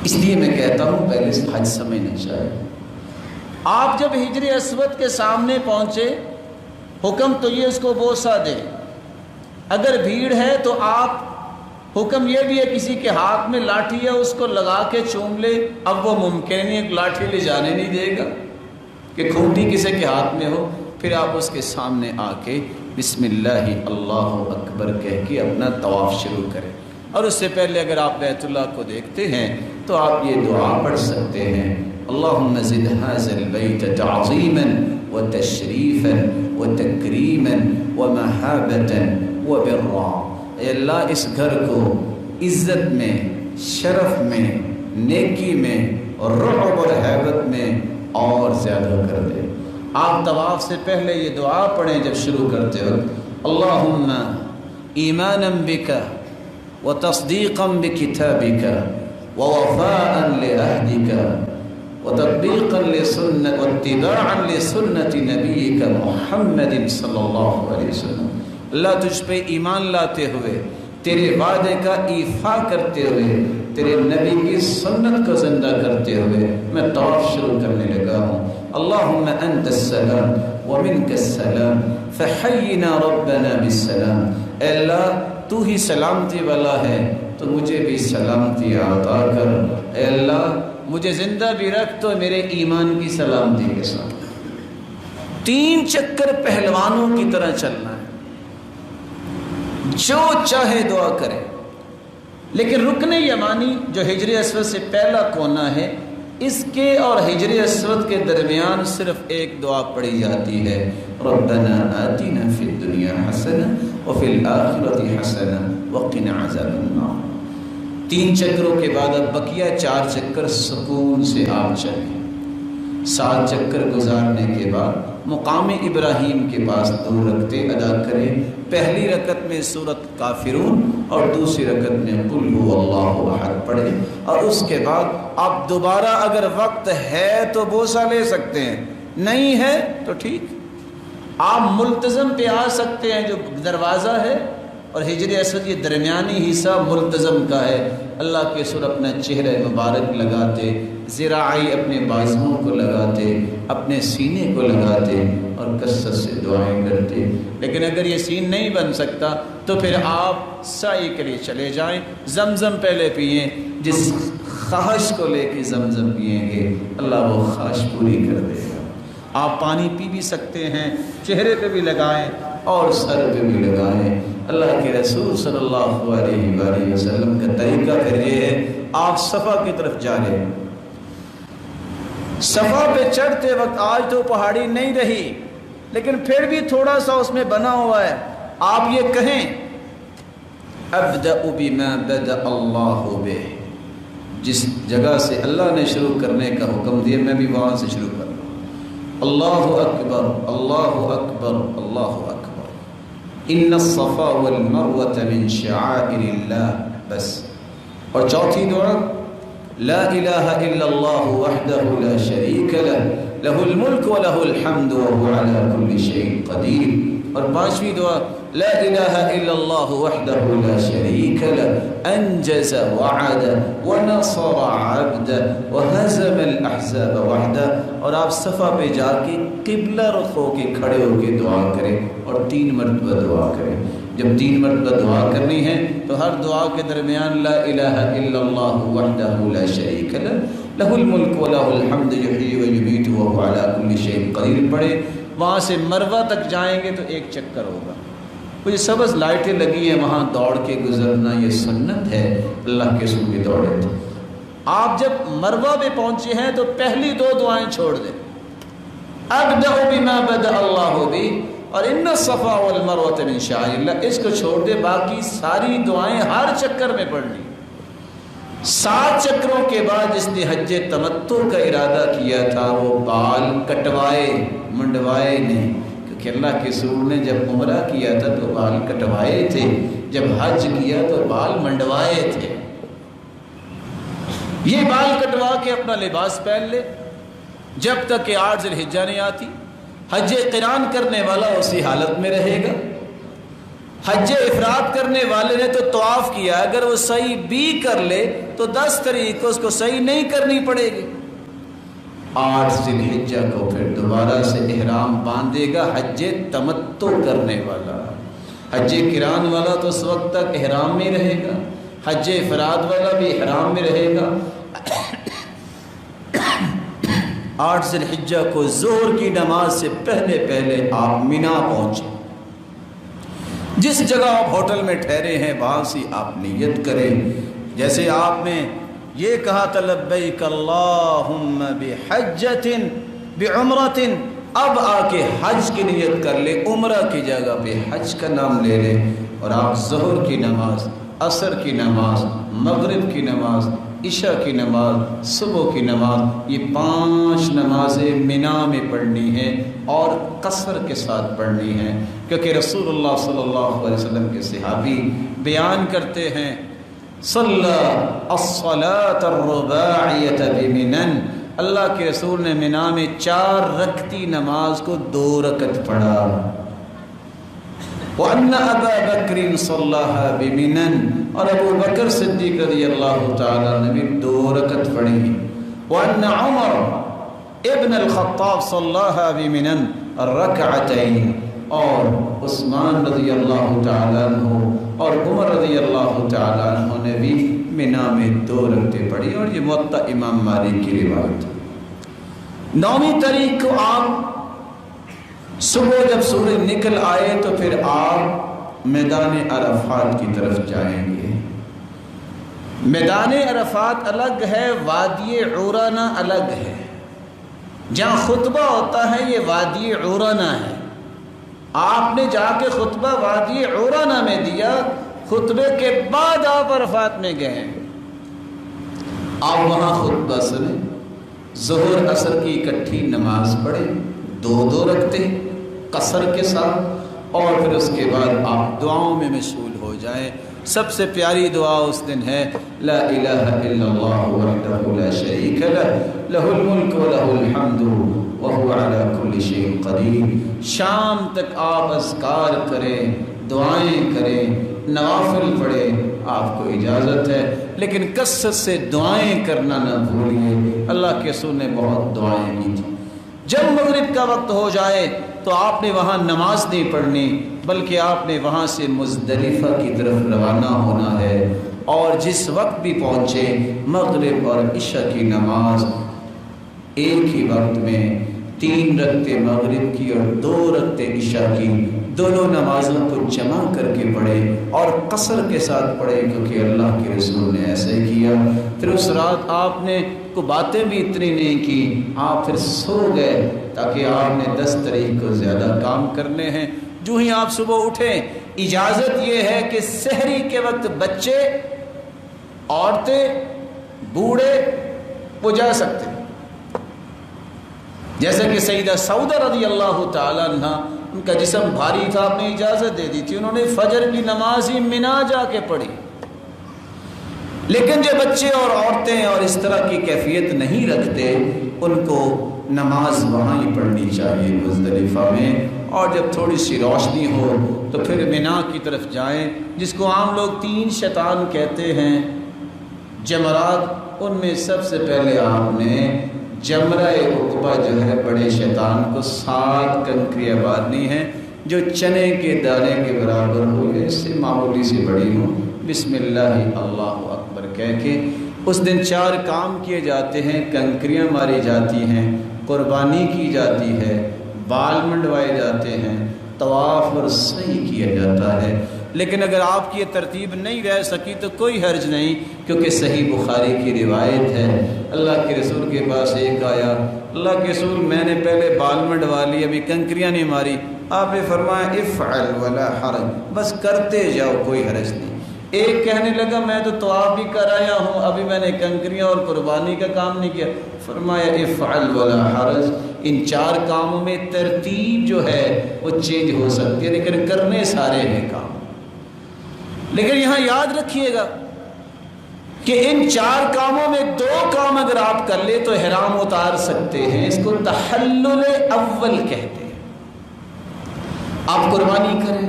Speaker 1: اس لیے میں کہتا ہوں پہلے سے حج سمجھنا چاہیے۔ آپ جب حجر اسود کے سامنے پہنچے، حکم تو یہ اس کو بوسہ دے، اگر بھیڑ ہے تو آپ، حکم یہ بھی ہے کسی کے ہاتھ میں لاٹھی ہے اس کو لگا کے چوم لے۔ اب وہ ممکن نہیں ایک لاٹھی لے جانے نہیں دے گا کہ کھوٹی کسی کے ہاتھ میں ہو، پھر آپ اس کے سامنے آ کے بسم اللہ اللہ اکبر کہہ کے اپنا طواف شروع کریں۔ اور اس سے پہلے اگر آپ بیت اللہ کو دیکھتے ہیں تو آپ یہ دعا پڑھ سکتے ہیں، اللہم زد ھذا البیت تعظیما وتشریفا وتکریما ومہابتا وبرا۔ اے اللہ اس گھر کو عزت میں، شرف میں، نیکی میں اور رعب اور ہیبت میں اور زیادہ کر دے۔ آپ طواف سے پہلے یہ دعا پڑھیں جب شروع کرتے وقت، اللہم ایمانا بک وتصدیقا بکتابک ووفاء لعہدک وتطبیقا لسنت واتباعا لسنت نبیک محمد صلی اللہ علیہ وسلم۔ اللہ تجھ پہ ایمان لاتے ہوئے، تیرے وعدے کا ایفا کرتے ہوئے، تیرے نبی کی سنت کو زندہ کرتے ہوئے میں طواف شروع کرنے لگا ہوں۔ اللہم انت السلام ومنک السلام فحینا ربنا بالسلام۔ اے اللہ تو ہی سلامتی والا ہے تو مجھے بھی سلامتی عطا کر۔ اے اللہ مجھے زندہ بھی رکھ تو میرے ایمان کی سلامتی کے ساتھ۔ 3 چکر پہلوانوں کی طرح چلنا ہے، جو چاہے دعا کرے۔ لیکن رکن یمانی جو حجر اسود سے پہلا کونا ہے، اس کے اور حجر اسود کے درمیان صرف ایک دعا پڑھی جاتی ہے، ربنا آتنا فی الدنیا حسنہ وفی الآخرۃ حسنہ وقنا عذاب النار۔ 3 چکروں کے بعد اب بقیہ 4 چکر سکون سے آپ چلیں۔ 7 چکر گزارنے کے بعد مقام ابراہیم کے پاس 2 رکعتیں ادا کریں۔ پہلی رکعت میں سورۃ کافرون اور دوسری رکعت میں قل هو اللہ احد پڑھیں، اور اس کے بعد آپ دوبارہ اگر وقت ہے تو بوسہ لے سکتے ہیں، نہیں ہے تو ٹھیک، آپ ملتزم پہ آ سکتے ہیں جو دروازہ ہے، اور حجر اسود یہ درمیانی حصہ ملتزم کا ہے۔ اللہ کے سر اپنا چہرہ مبارک لگاتے، ذراعی اپنے بازوؤں کو لگاتے، اپنے سینے کو لگاتے اور کثرت سے دعائیں کرتے۔ لیکن اگر یہ سین نہیں بن سکتا تو پھر آپ سعی کے لیے چلے جائیں، زمزم پہلے پئیں۔ جس خواہش کو لے کے زمزم پئیں گے اللہ وہ خواہش پوری کر دے گا۔ آپ پانی پی بھی سکتے ہیں، چہرے پہ بھی لگائیں اور سر پہ بھی لگائیں۔ اللہ کے رسول صلی اللہ علیہ وآلہ وسلم کا طریقہ پھر یہ ہے، آپ صفا کی طرف جا رہے ہیں، صفا پہ چڑھتے وقت آج تو پہاڑی نہیں رہی لیکن پھر بھی تھوڑا سا اس میں بنا ہوا ہے، آپ یہ کہیں ابدأ بما بدأ اللہ بہ، جس جگہ سے اللہ نے شروع کرنے کا حکم دیا میں بھی وہاں سے شروع کر رہا ہوں۔ اللہ اکبر اللہ اکبر اللہ اکبر، ان الصفا والمروة من شعائر اللہ، بس۔ اور چوتھی دعا لا الہ الا اللہ وحدہ لا شریک لہ لہ الملک ولہ الحمد وهو علی کل شیء قدیر۔ اور 5ویں دعا لا الہ الا اللہ وحدہ لا شریک لہ انجز وعدہ ونصر عبدہ وہزم الاحزاب وحدہ۔ اور آپ صفا پہ جا کے قبلہ رخ ہو کے کھڑے ہو کے دعا کریں اور 3 مرتبہ دعا کریں۔ جب 3 مرتبہ دعا کرنی ہے تو ہر دعا کے درمیان لا الہ الا اللہ وحدہ لا شریک لہ لہ الملک ولہ الحمد یحیی ویمیت وہو علی کل شیء قدیر پڑھیں۔ وہاں سے مروہ تک جائیں گے تو 1 چکر ہوگا، کچھ سبز لائٹیں لگی ہیں وہاں دوڑ کے گزرنا یہ سنت ہے، اللہ کے رسول بھی دوڑے تھے۔ آپ جب مروہ پہ پہنچے ہیں تو پہلی 2 دعائیں چھوڑ دیں، ابدأ بما بدأ اللہ بہ اور ان الصفا والمروة من شعائر اللہ، اس کو چھوڑ دے، باقی ساری دعائیں ہر چکر میں پڑھنی۔ 7 چکروں کے بعد جس نے حج تمتع کا ارادہ کیا تھا وہ بال کٹوائے، منڈوائے نہیں، کیونکہ اللہ کے رسول نے جب عمرہ کیا تھا تو بال کٹوائے تھے، جب حج کیا تو بال منڈوائے تھے۔ یہ بال کٹوا کے اپنا لباس پہن لے جب تک کہ 8 ذی الحجہ نہیں آتی۔ حج قران کرنے والا اسی حالت میں رہے گا، حج افراد کرنے والے نے تو طواف کیا، اگر وہ سعی بھی کر لے تو 10 تاریخ کو اس کو سعی نہیں کرنی پڑے گی۔ 8 ذی الحجہ کو پھر دوبارہ سے احرام باندھے گا حج تمتع کرنے والا۔ حج قران والا تو اس وقت تک احرام میں رہے گا، حج افراد والا بھی احرام میں رہے گا۔ 8 ذی الحجہ کو ظہر کی نماز سے پہلے پہلے آپ مینا پہنچے، جس جگہ آپ ہوٹل میں ٹھہرے ہیں وہاں سے آپ نیت کریں، جیسے آپ نے یہ کہا تھا لبیک اللہم بحجۃ بعمرۃ، اب آ کے حج کی نیت کر لے، عمرہ کی جگہ پہ حج کا نام لے لے، اور آپ ظہر کی نماز، عصر کی نماز، مغرب کی نماز، عشاء کی نماز، صبح کی نماز، یہ 5 نمازیں مینا میں پڑھنی ہیں اور قصر کے ساتھ پڑھنی ہیں، کیونکہ رسول اللہ صلی اللہ علیہ وسلم کے صحابی بیان کرتے ہیں صلی الصلاۃ الرباعیۃ بمنن، اللہ کے رسول نے مینا میں 4 رکعتی نماز کو 2 رکعت پڑھا، وَأَنَّ أَبَا بَكْرٍ صَلَّاهَا بِمِنَنْ، اور ابو بکر صدیق رضی اللہ تعالیٰ نے بھی 2 رکعت پڑھی، وَأَنَّ عُمَرَ ابن الخطاب صَلَّاهَا بِمِنَنْ الرَّكْعَتَيْنِ، اور عثمان رضی اللہ تعالیٰ عنہ اور عمر رضی اللہ تعالیٰ عنہ نے بھی مینا میں 2 رکعتیں پڑھی، اور یہ موطا امام مالک کی روایت ہے۔ 9ویں تاریخ کو آپ صبح جب سورج نکل آئے تو پھر آپ میدان عرفات کی طرف جائیں گے۔ میدان عرفات الگ ہے، وادی عورانہ الگ ہے، جہاں خطبہ ہوتا ہے یہ وادی عورانہ ہے، آپ نے جا کے خطبہ وادی عورانہ میں دیا، خطبے کے بعد آپ عرفات میں گئے، آپ وہاں خطبہ سنیں، ظہر عصر کی اکٹھی نماز پڑھیں 2 رکعتیں قصر کے ساتھ، اور پھر اس کے بعد آپ دعاؤں میں مشغول ہو جائیں۔ سب سے پیاری دعا اس دن ہے لا الہ الا اللہ وحدہ لا شریک لہ لہ الملک ولہ الحمد وہو علی کل شیء قدیر۔ شام تک آپ اذکار کریں، دعائیں کریں، نوافل پڑھیں، آپ کو اجازت ہے، لیکن کثرت سے دعائیں کرنا نہ بھولیے۔ اللہ کے رسول نے بہت دعائیں کی تھی۔ جب مغرب کا وقت ہو جائے تو آپ نے وہاں نماز نہیں پڑھنی، بلکہ آپ نے وہاں سے مزدلفہ کی طرف روانہ ہونا ہے، اور جس وقت بھی پہنچے مغرب اور عشاء کی نماز ایک ہی وقت میں 3 رکعتیں مغرب کی اور 2 رکعتیں عشاء کی، دونوں نمازوں کو جمع کر کے پڑھے اور قصر کے ساتھ پڑھے، کیونکہ اللہ کے رسول نے ایسے کیا۔ پھر اس رات آپ نے کو باتیں بھی اتنی نہیں کی، آپ پھر سو گئے، تاکہ آپ نے 10 تاریخ کو زیادہ کام کرنے ہیں۔ جو ہی آپ صبح اٹھیں، اجازت یہ ہے کہ سحری کے وقت بچے، عورتیں، بوڑھے وہ جا سکتے ہیں، جیسے کہ سیدہ سعودہ رضی اللہ تعالیٰ عنہ، ان کا جسم بھاری تھا، آپ نے اجازت دے دی تھی، انہوں نے فجر کی نماز ہی مینا جا کے پڑھی۔ لیکن جو بچے اور عورتیں اور اس طرح کی کیفیت نہیں رکھتے، ان کو نماز وہاں ہی پڑھنی چاہیے مزدلفہ میں، اور جب تھوڑی سی روشنی ہو تو پھر مینا کی طرف جائیں، جس کو عام لوگ 3 شیطان کہتے ہیں، جمرات، ان میں سب سے پہلے آپ نے جمرہ عقبہ جو ہے بڑے شیطان کو 7 کنکریاں باندھنی ہیں، جو چنے کے دانے کے برابر ہو، اس سے معمولی سی بڑی ہو، بسم اللہ اللہ اکبر کہہ کے اس دن 4 کام کیے جاتے ہیں، کنکریاں ماری جاتی ہیں، قربانی کی جاتی ہے، بال منڈوائے جاتے ہیں، طواف اور سعی کیا جاتا ہے۔ لیکن اگر آپ کی یہ ترتیب نہیں رہ سکی تو کوئی حرج نہیں، کیونکہ صحیح بخاری کی روایت ہے، اللہ کے رسول کے پاس ایک آیا، اللہ کے رسول میں نے پہلے بال منڈوا لی، ابھی کنکریاں نہیں ماری، آپ نے فرمایا افعل ولا حرج، بس کرتے جاؤ کوئی حرج نہیں۔ ایک کہنے لگا میں تو طواف بھی کر آیا ہوں، ابھی میں نے کنکریاں اور قربانی کا کام نہیں کیا، فرمایا افعل ولا حرج، ان 4 کاموں میں ترتیب جو ہے وہ چینج ہو سکتی ہے، لیکن کرنے سارے ہیں کام۔ لیکن یہاں یاد رکھیے گا کہ ان 4 کاموں میں 2 کام اگر آپ کر لے تو احرام اتار سکتے ہیں، اس کو تحلل اول کہتے ہیں۔ آپ قربانی کریں،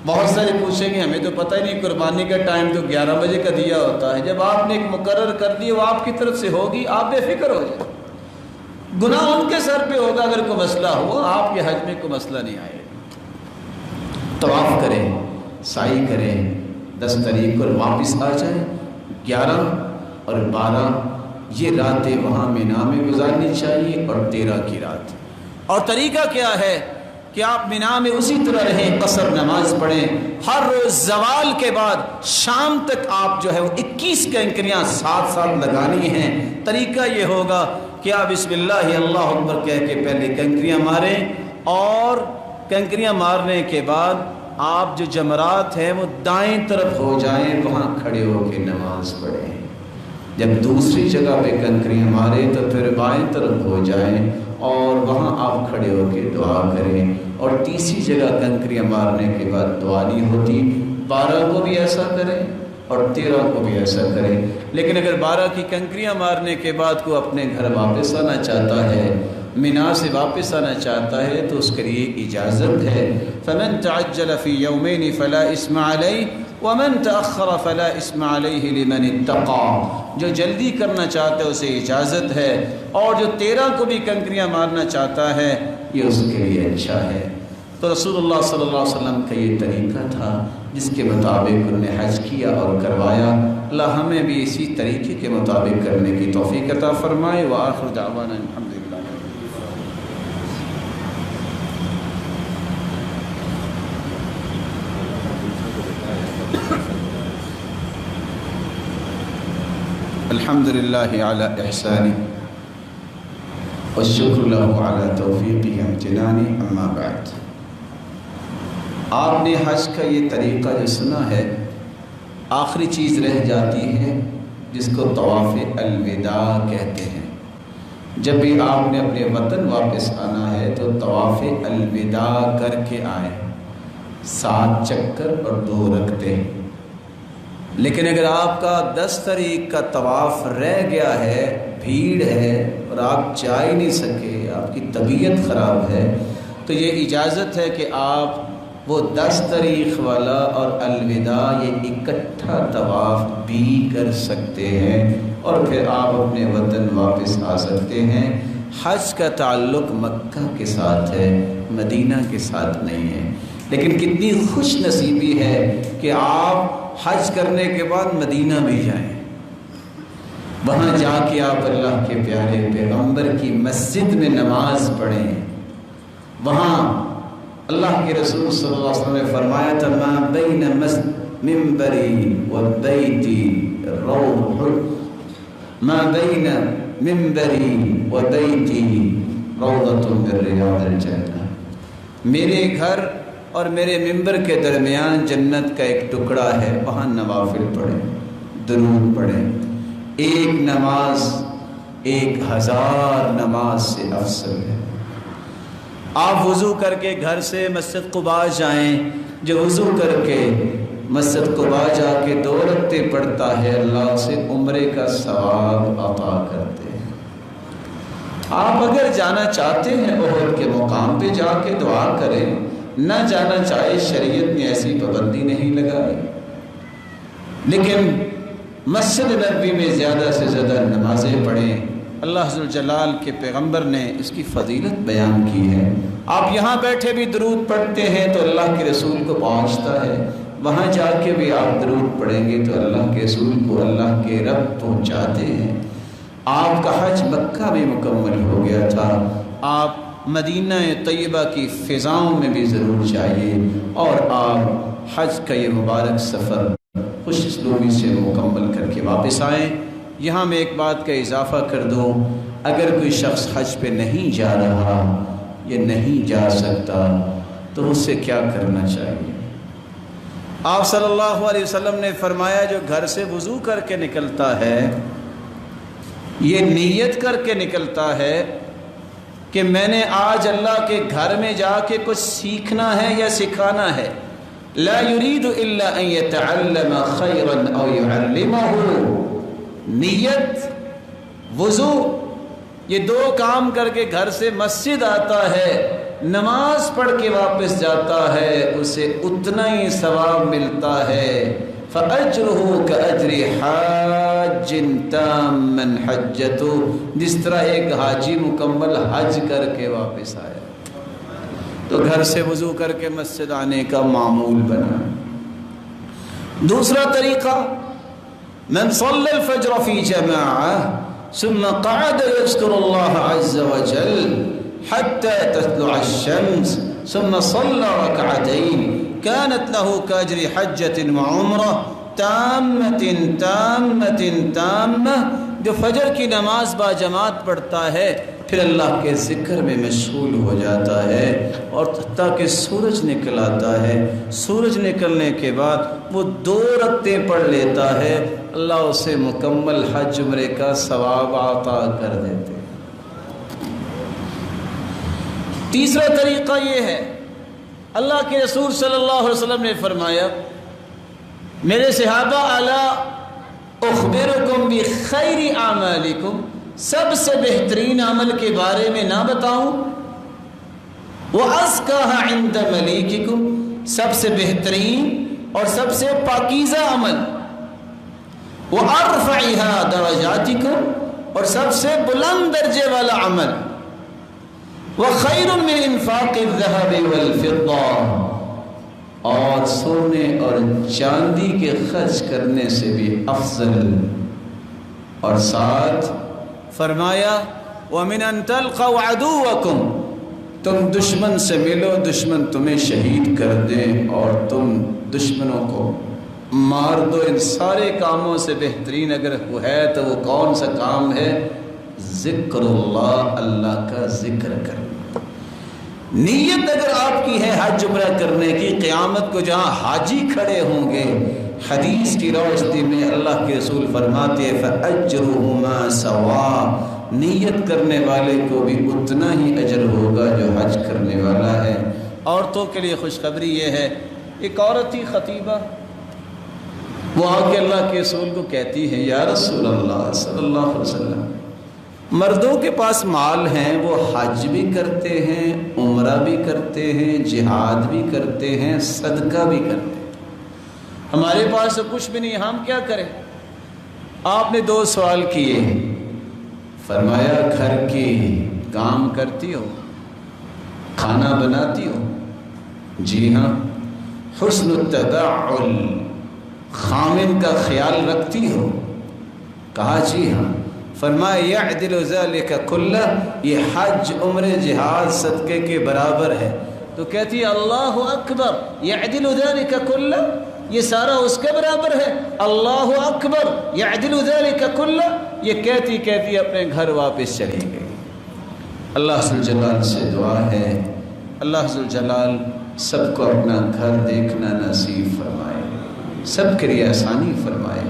Speaker 1: بہت سارے پوچھیں گے ہمیں تو پتہ ہی نہیں، قربانی کا ٹائم تو 11 بجے کا دیا ہوتا ہے۔ جب آپ نے ایک مقرر کر دی وہ آپ کی طرف سے ہوگی، آپ بے فکر ہو جائیں۔ گناہ ان کے سر پہ ہوگا اگر کوئی مسئلہ ہوا، آپ کے حج میں کوئی مسئلہ نہیں آئے گا۔ طواف کریں، سعی کریں 10 تاریخ کو واپس آ جائیں۔ 11 اور 12 یہ راتیں وہاں مینا میں گزارنی چاہیے، اور 13 کی رات۔ اور طریقہ کیا ہے کہ آپ مینا میں اسی طرح رہیں، قصر نماز پڑھیں، ہر روز زوال کے بعد شام تک آپ جو ہے وہ 21 کنکریاں ساتھ ساتھ لگانی ہیں۔ طریقہ یہ ہوگا کہ آپ بسم اللہ اللہ اکبر کہہ کے پہلے کنکریاں ماریں، اور کنکریاں مارنے کے بعد آپ جو جمرات ہیں وہ دائیں طرف ہو جائیں، وہاں کھڑے ہو کے نماز پڑھیں۔ جب دوسری جگہ پہ کنکریاں ماریں تو پھر بائیں طرف ہو جائیں اور وہاں آپ کھڑے ہو کے دعا کریں، اور تیسری جگہ کنکریاں مارنے کے بعد دعا نہیں ہوتی۔ 12 کو بھی ایسا کریں اور 13 کو بھی ایسا کریں۔ لیکن اگر 12 کی کنکریاں مارنے کے بعد کو اپنے گھر واپس آنا چاہتا ہے، مینا سے واپس آنا چاہتا ہے، تو اس کے لیے اجازت ہے۔ فمن تعجل فی یومین فلا اسم علیہ ومن تأخر فلا اسم علیہ لمن اتقى۔ جو جلدی کرنا چاہتا ہے اسے اجازت ہے، اور جو 13 کو بھی کنکریاں مارنا چاہتا ہے یہ اس کے لیے اچھا ہے۔ تو رسول اللہ صلی اللہ علیہ وسلم کا یہ طریقہ تھا جس کے مطابق انہوں نے حج کیا اور کروایا۔ اللہ ہمیں بھی اسی طریقے کے مطابق کرنے کی توفیق عطا فرمائے۔ وآخر دعوانا الحمدللہ۔ الحمد للہ علی احسانی والشکر لہ علی توفیقہ امتنانی، اما بعد۔ آپ نے حج کا یہ طریقہ جو سنا ہے، آخری چیز رہ جاتی ہے جس کو طواف الوداع کہتے ہیں۔ جب بھی آپ نے اپنے وطن واپس آنا ہے تو طواف الوداع کر کے آئیں، 7 چکر اور 2 رکعتیں۔ لیکن اگر آپ کا 10 تاریخ کا طواف رہ گیا ہے، بھیڑ ہے اور آپ جا ہی نہیں سکے، آپ کی طبیعت خراب ہے، تو یہ اجازت ہے کہ آپ وہ 10 تاریخ والا اور الوداع یہ اکٹھا طواف بھی کر سکتے ہیں، اور پھر آپ اپنے وطن واپس آ سکتے ہیں۔ حج کا تعلق مکہ کے ساتھ ہے، مدینہ کے ساتھ نہیں ہے۔ لیکن کتنی خوش نصیبی ہے کہ آپ حج کرنے کے بعد مدینہ بھی جائیں، وہاں جا کے آپ اللہ کے پیارے پیغمبر کی مسجد میں نماز پڑھیں۔ وہاں اللہ کے رسول صلی اللہ علیہ وسلم نے فرمایا تھا، ما بین ممبری و بیتی روح، ما بین ممبری و بیتی روضۃ من ریاض الجنہ۔ میرے گھر اور میرے ممبر کے درمیان جنت کا ایک ٹکڑا ہے، وہاں نوافل پڑھیں، درود پڑھیں۔ ایک نماز 1000 نماز سے افضل ہے۔ آپ وضو کر کے گھر سے مسجد قباء جائیں، جو وضو کر کے مسجد قباء جا کے 2 رکعتیں پڑھتا ہے، اللہ اسے عمرے کا ثواب عطا کرتے ہیں۔ آپ اگر جانا چاہتے ہیں احد کے مقام پہ جا کے دعا کریں، نہ جانا چاہے، شریعت نے ایسی پابندی نہیں لگائی۔ لیکن مسجد نبوی میں زیادہ سے زیادہ نمازیں پڑھیں۔ اللہ ذو الجلال کے پیغمبر نے اس کی فضیلت بیان کی ہے۔ آپ یہاں بیٹھے بھی درود پڑھتے ہیں تو اللہ کے رسول کو پہنچتا ہے، وہاں جا کے بھی آپ درود پڑھیں گے تو اللہ کے رسول کو اللہ کے رب پہنچاتے ہیں۔ آپ کا حج مکہ میں مکمل ہو گیا تھا، آپ مدینہ طیبہ کی فضاؤں میں بھی ضرور جائیے، اور آپ حج کا یہ مبارک سفر خوش اسلوبی سے مکمل کر کے واپس آئیں۔ یہاں میں ایک بات کا اضافہ کر دوں، اگر کوئی شخص حج پہ نہیں جا رہا یا نہیں جا سکتا تو اس سے کیا کرنا چاہیے؟ آپ صلی اللہ علیہ وسلم نے فرمایا جو گھر سے وضو کر کے نکلتا ہے، یہ نیت کر کے نکلتا ہے کہ میں نے آج اللہ کے گھر میں جا کے کچھ سیکھنا ہے یا سکھانا ہے، لا يريد الا ان يتعلم خيرا او يعلمه، نیت، وضو یہ 2 کام کر کے گھر سے مسجد آتا ہے، نماز پڑھ کے واپس جاتا ہے، اسے اتنا ہی ثواب ملتا ہے۔ فَأَجْرُهُ كَأَجْرِ حَاجٍ تَامًّا حَجَّتُهُ، جس طرح ایک حاجی مکمل حج کر کے واپس آیا۔ تو گھر سے وضو کر کے مسجد آنے کا معمول بنا۔ دوسرا طریقہ، من صلی الفجر فی جماعہ ثم قعد يذكر الله عز وجل حتى تطلع الشمس ثم صلى ركعتين كانت له كأجر حجة وعمرة تامة تامة تامة، جو فجر کی نماز با جماعت پڑھتا ہے پھر اللہ کے ذکر میں مشغول ہو جاتا ہے اور حتیٰ کہ سورج نکل آتا ہے، سورج نکلنے کے بعد وہ 2 رکعتیں پڑھ لیتا ہے، اللہ اسے مکمل حج عمرے کا ثواب عطا کر دیتے۔ تیسرا طریقہ یہ ہے، اللہ کے رسول صلی اللہ علیہ وسلم نے فرمایا، میرے صحابہ الا اخبرکم بخیر اعمالکم، سب سے بہترین عمل کے بارے میں نہ بتاؤں؟ وَأَزْكَاهَا عِنْدَ مَلِيكِكُمْ، سب سے بہترین اور سب سے پاکیزہ عمل، وَأَرْفَعِهَا دَرَجَاتِكُمْ، اور سب سے بلند درجے والا عمل، وَخَيْرٌ مِّنْ إِنفَاقِ الذَّهَبِ وَالْفِضَّةِ، اور سونے اور چاندی کے خرچ کرنے سے بھی افضل۔ اور ساتھ فرمایا وَمِنْ أَن تَلْقَوْا عَدُوَّكُمْ، تم دشمن سے ملو، دشمن تمہیں شہید کر دیں اور تم دشمنوں کو مار دو۔ ان سارے کاموں سے بہترین اگر وہ ہے تو وہ کون سا کام ہے؟ ذکر اللہ، اللہ کا ذکر کرنا۔ نیت اگر آپ کی ہے حج عمرہ کرنے کی، قیامت کو جہاں حاجی کھڑے ہوں گے، حدیث کی روشنی میں اللہ کے رسول فرماتے ہیں فَأَجْرُهُمَا سَوَاءٌ، نیت کرنے والے کو بھی اتنا ہی اجر ہوگا جو حج کرنے والا ہے۔ عورتوں کے لیے خوشخبری یہ ہے، ایک عورت ہی خطیبہ، وہ آ کے اللہ کے رسول کو کہتی ہے یا رسول اللہ صلی اللہ علیہ وسلم، مردوں کے پاس مال ہیں، وہ حج بھی کرتے ہیں، عمرہ بھی کرتے ہیں، جہاد بھی کرتے ہیں، صدقہ بھی کرتے ہیں، ہمارے پاس تو کچھ بھی نہیں، ہم کیا کریں؟ آپ نے 2 سوال کیے، فرمایا گھر کی کام کرتی ہو، کھانا بناتی ہو؟ جی ہاں۔ حسن التبعل، خامن کا خیال رکھتی ہو؟ کہا جی ہاں۔ فرمایا یعدل ذلک کلہ، یہ حج عمرے جہاد صدقے کے برابر ہے۔ تو کہتی ہے اللہ اکبر، یعدل ذلک کلہ، یہ سارا اس کے برابر ہے، اللہ اکبر یعدل ذلک کلہ۔ یہ کہتی کہتی اپنے گھر واپس چلی گئی۔ اللہ ذوالجلال سے دعا ہے، اللہ ذوالجلال سب کو اپنا گھر دیکھنا نصیب فرمائے، سب کے لیے آسانی فرمائے،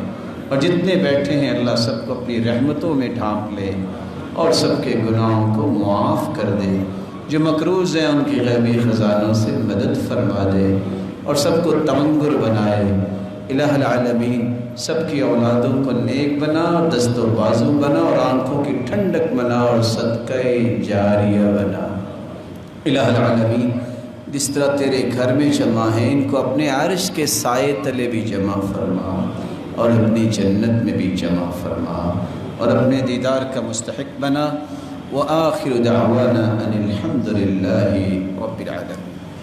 Speaker 1: اور جتنے بیٹھے ہیں اللہ سب کو اپنی رحمتوں میں ڈھانپ لے اور سب کے گناہوں کو معاف کر دے، جو مقروض ہیں ان کی غیبی خزانوں سے مدد فرما دے اور سب کو تمنگر بنائے۔ الہ العالمین سب کی اولادوں کو نیک بنا اور دست و بازو بنا اور آنکھوں کی ٹھنڈک بنا اور صدقہ جاریہ بنا۔ الہ العالمین جس طرح تیرے گھر میں جمع ہیں ان کو اپنے عرش کے سائے تلے بھی جمع فرما اور اپنی جنت میں بھی جمع فرما اور اپنے دیدار کا مستحق بنا۔ وآخر دعوانا ان الحمد للہ رب العالمین۔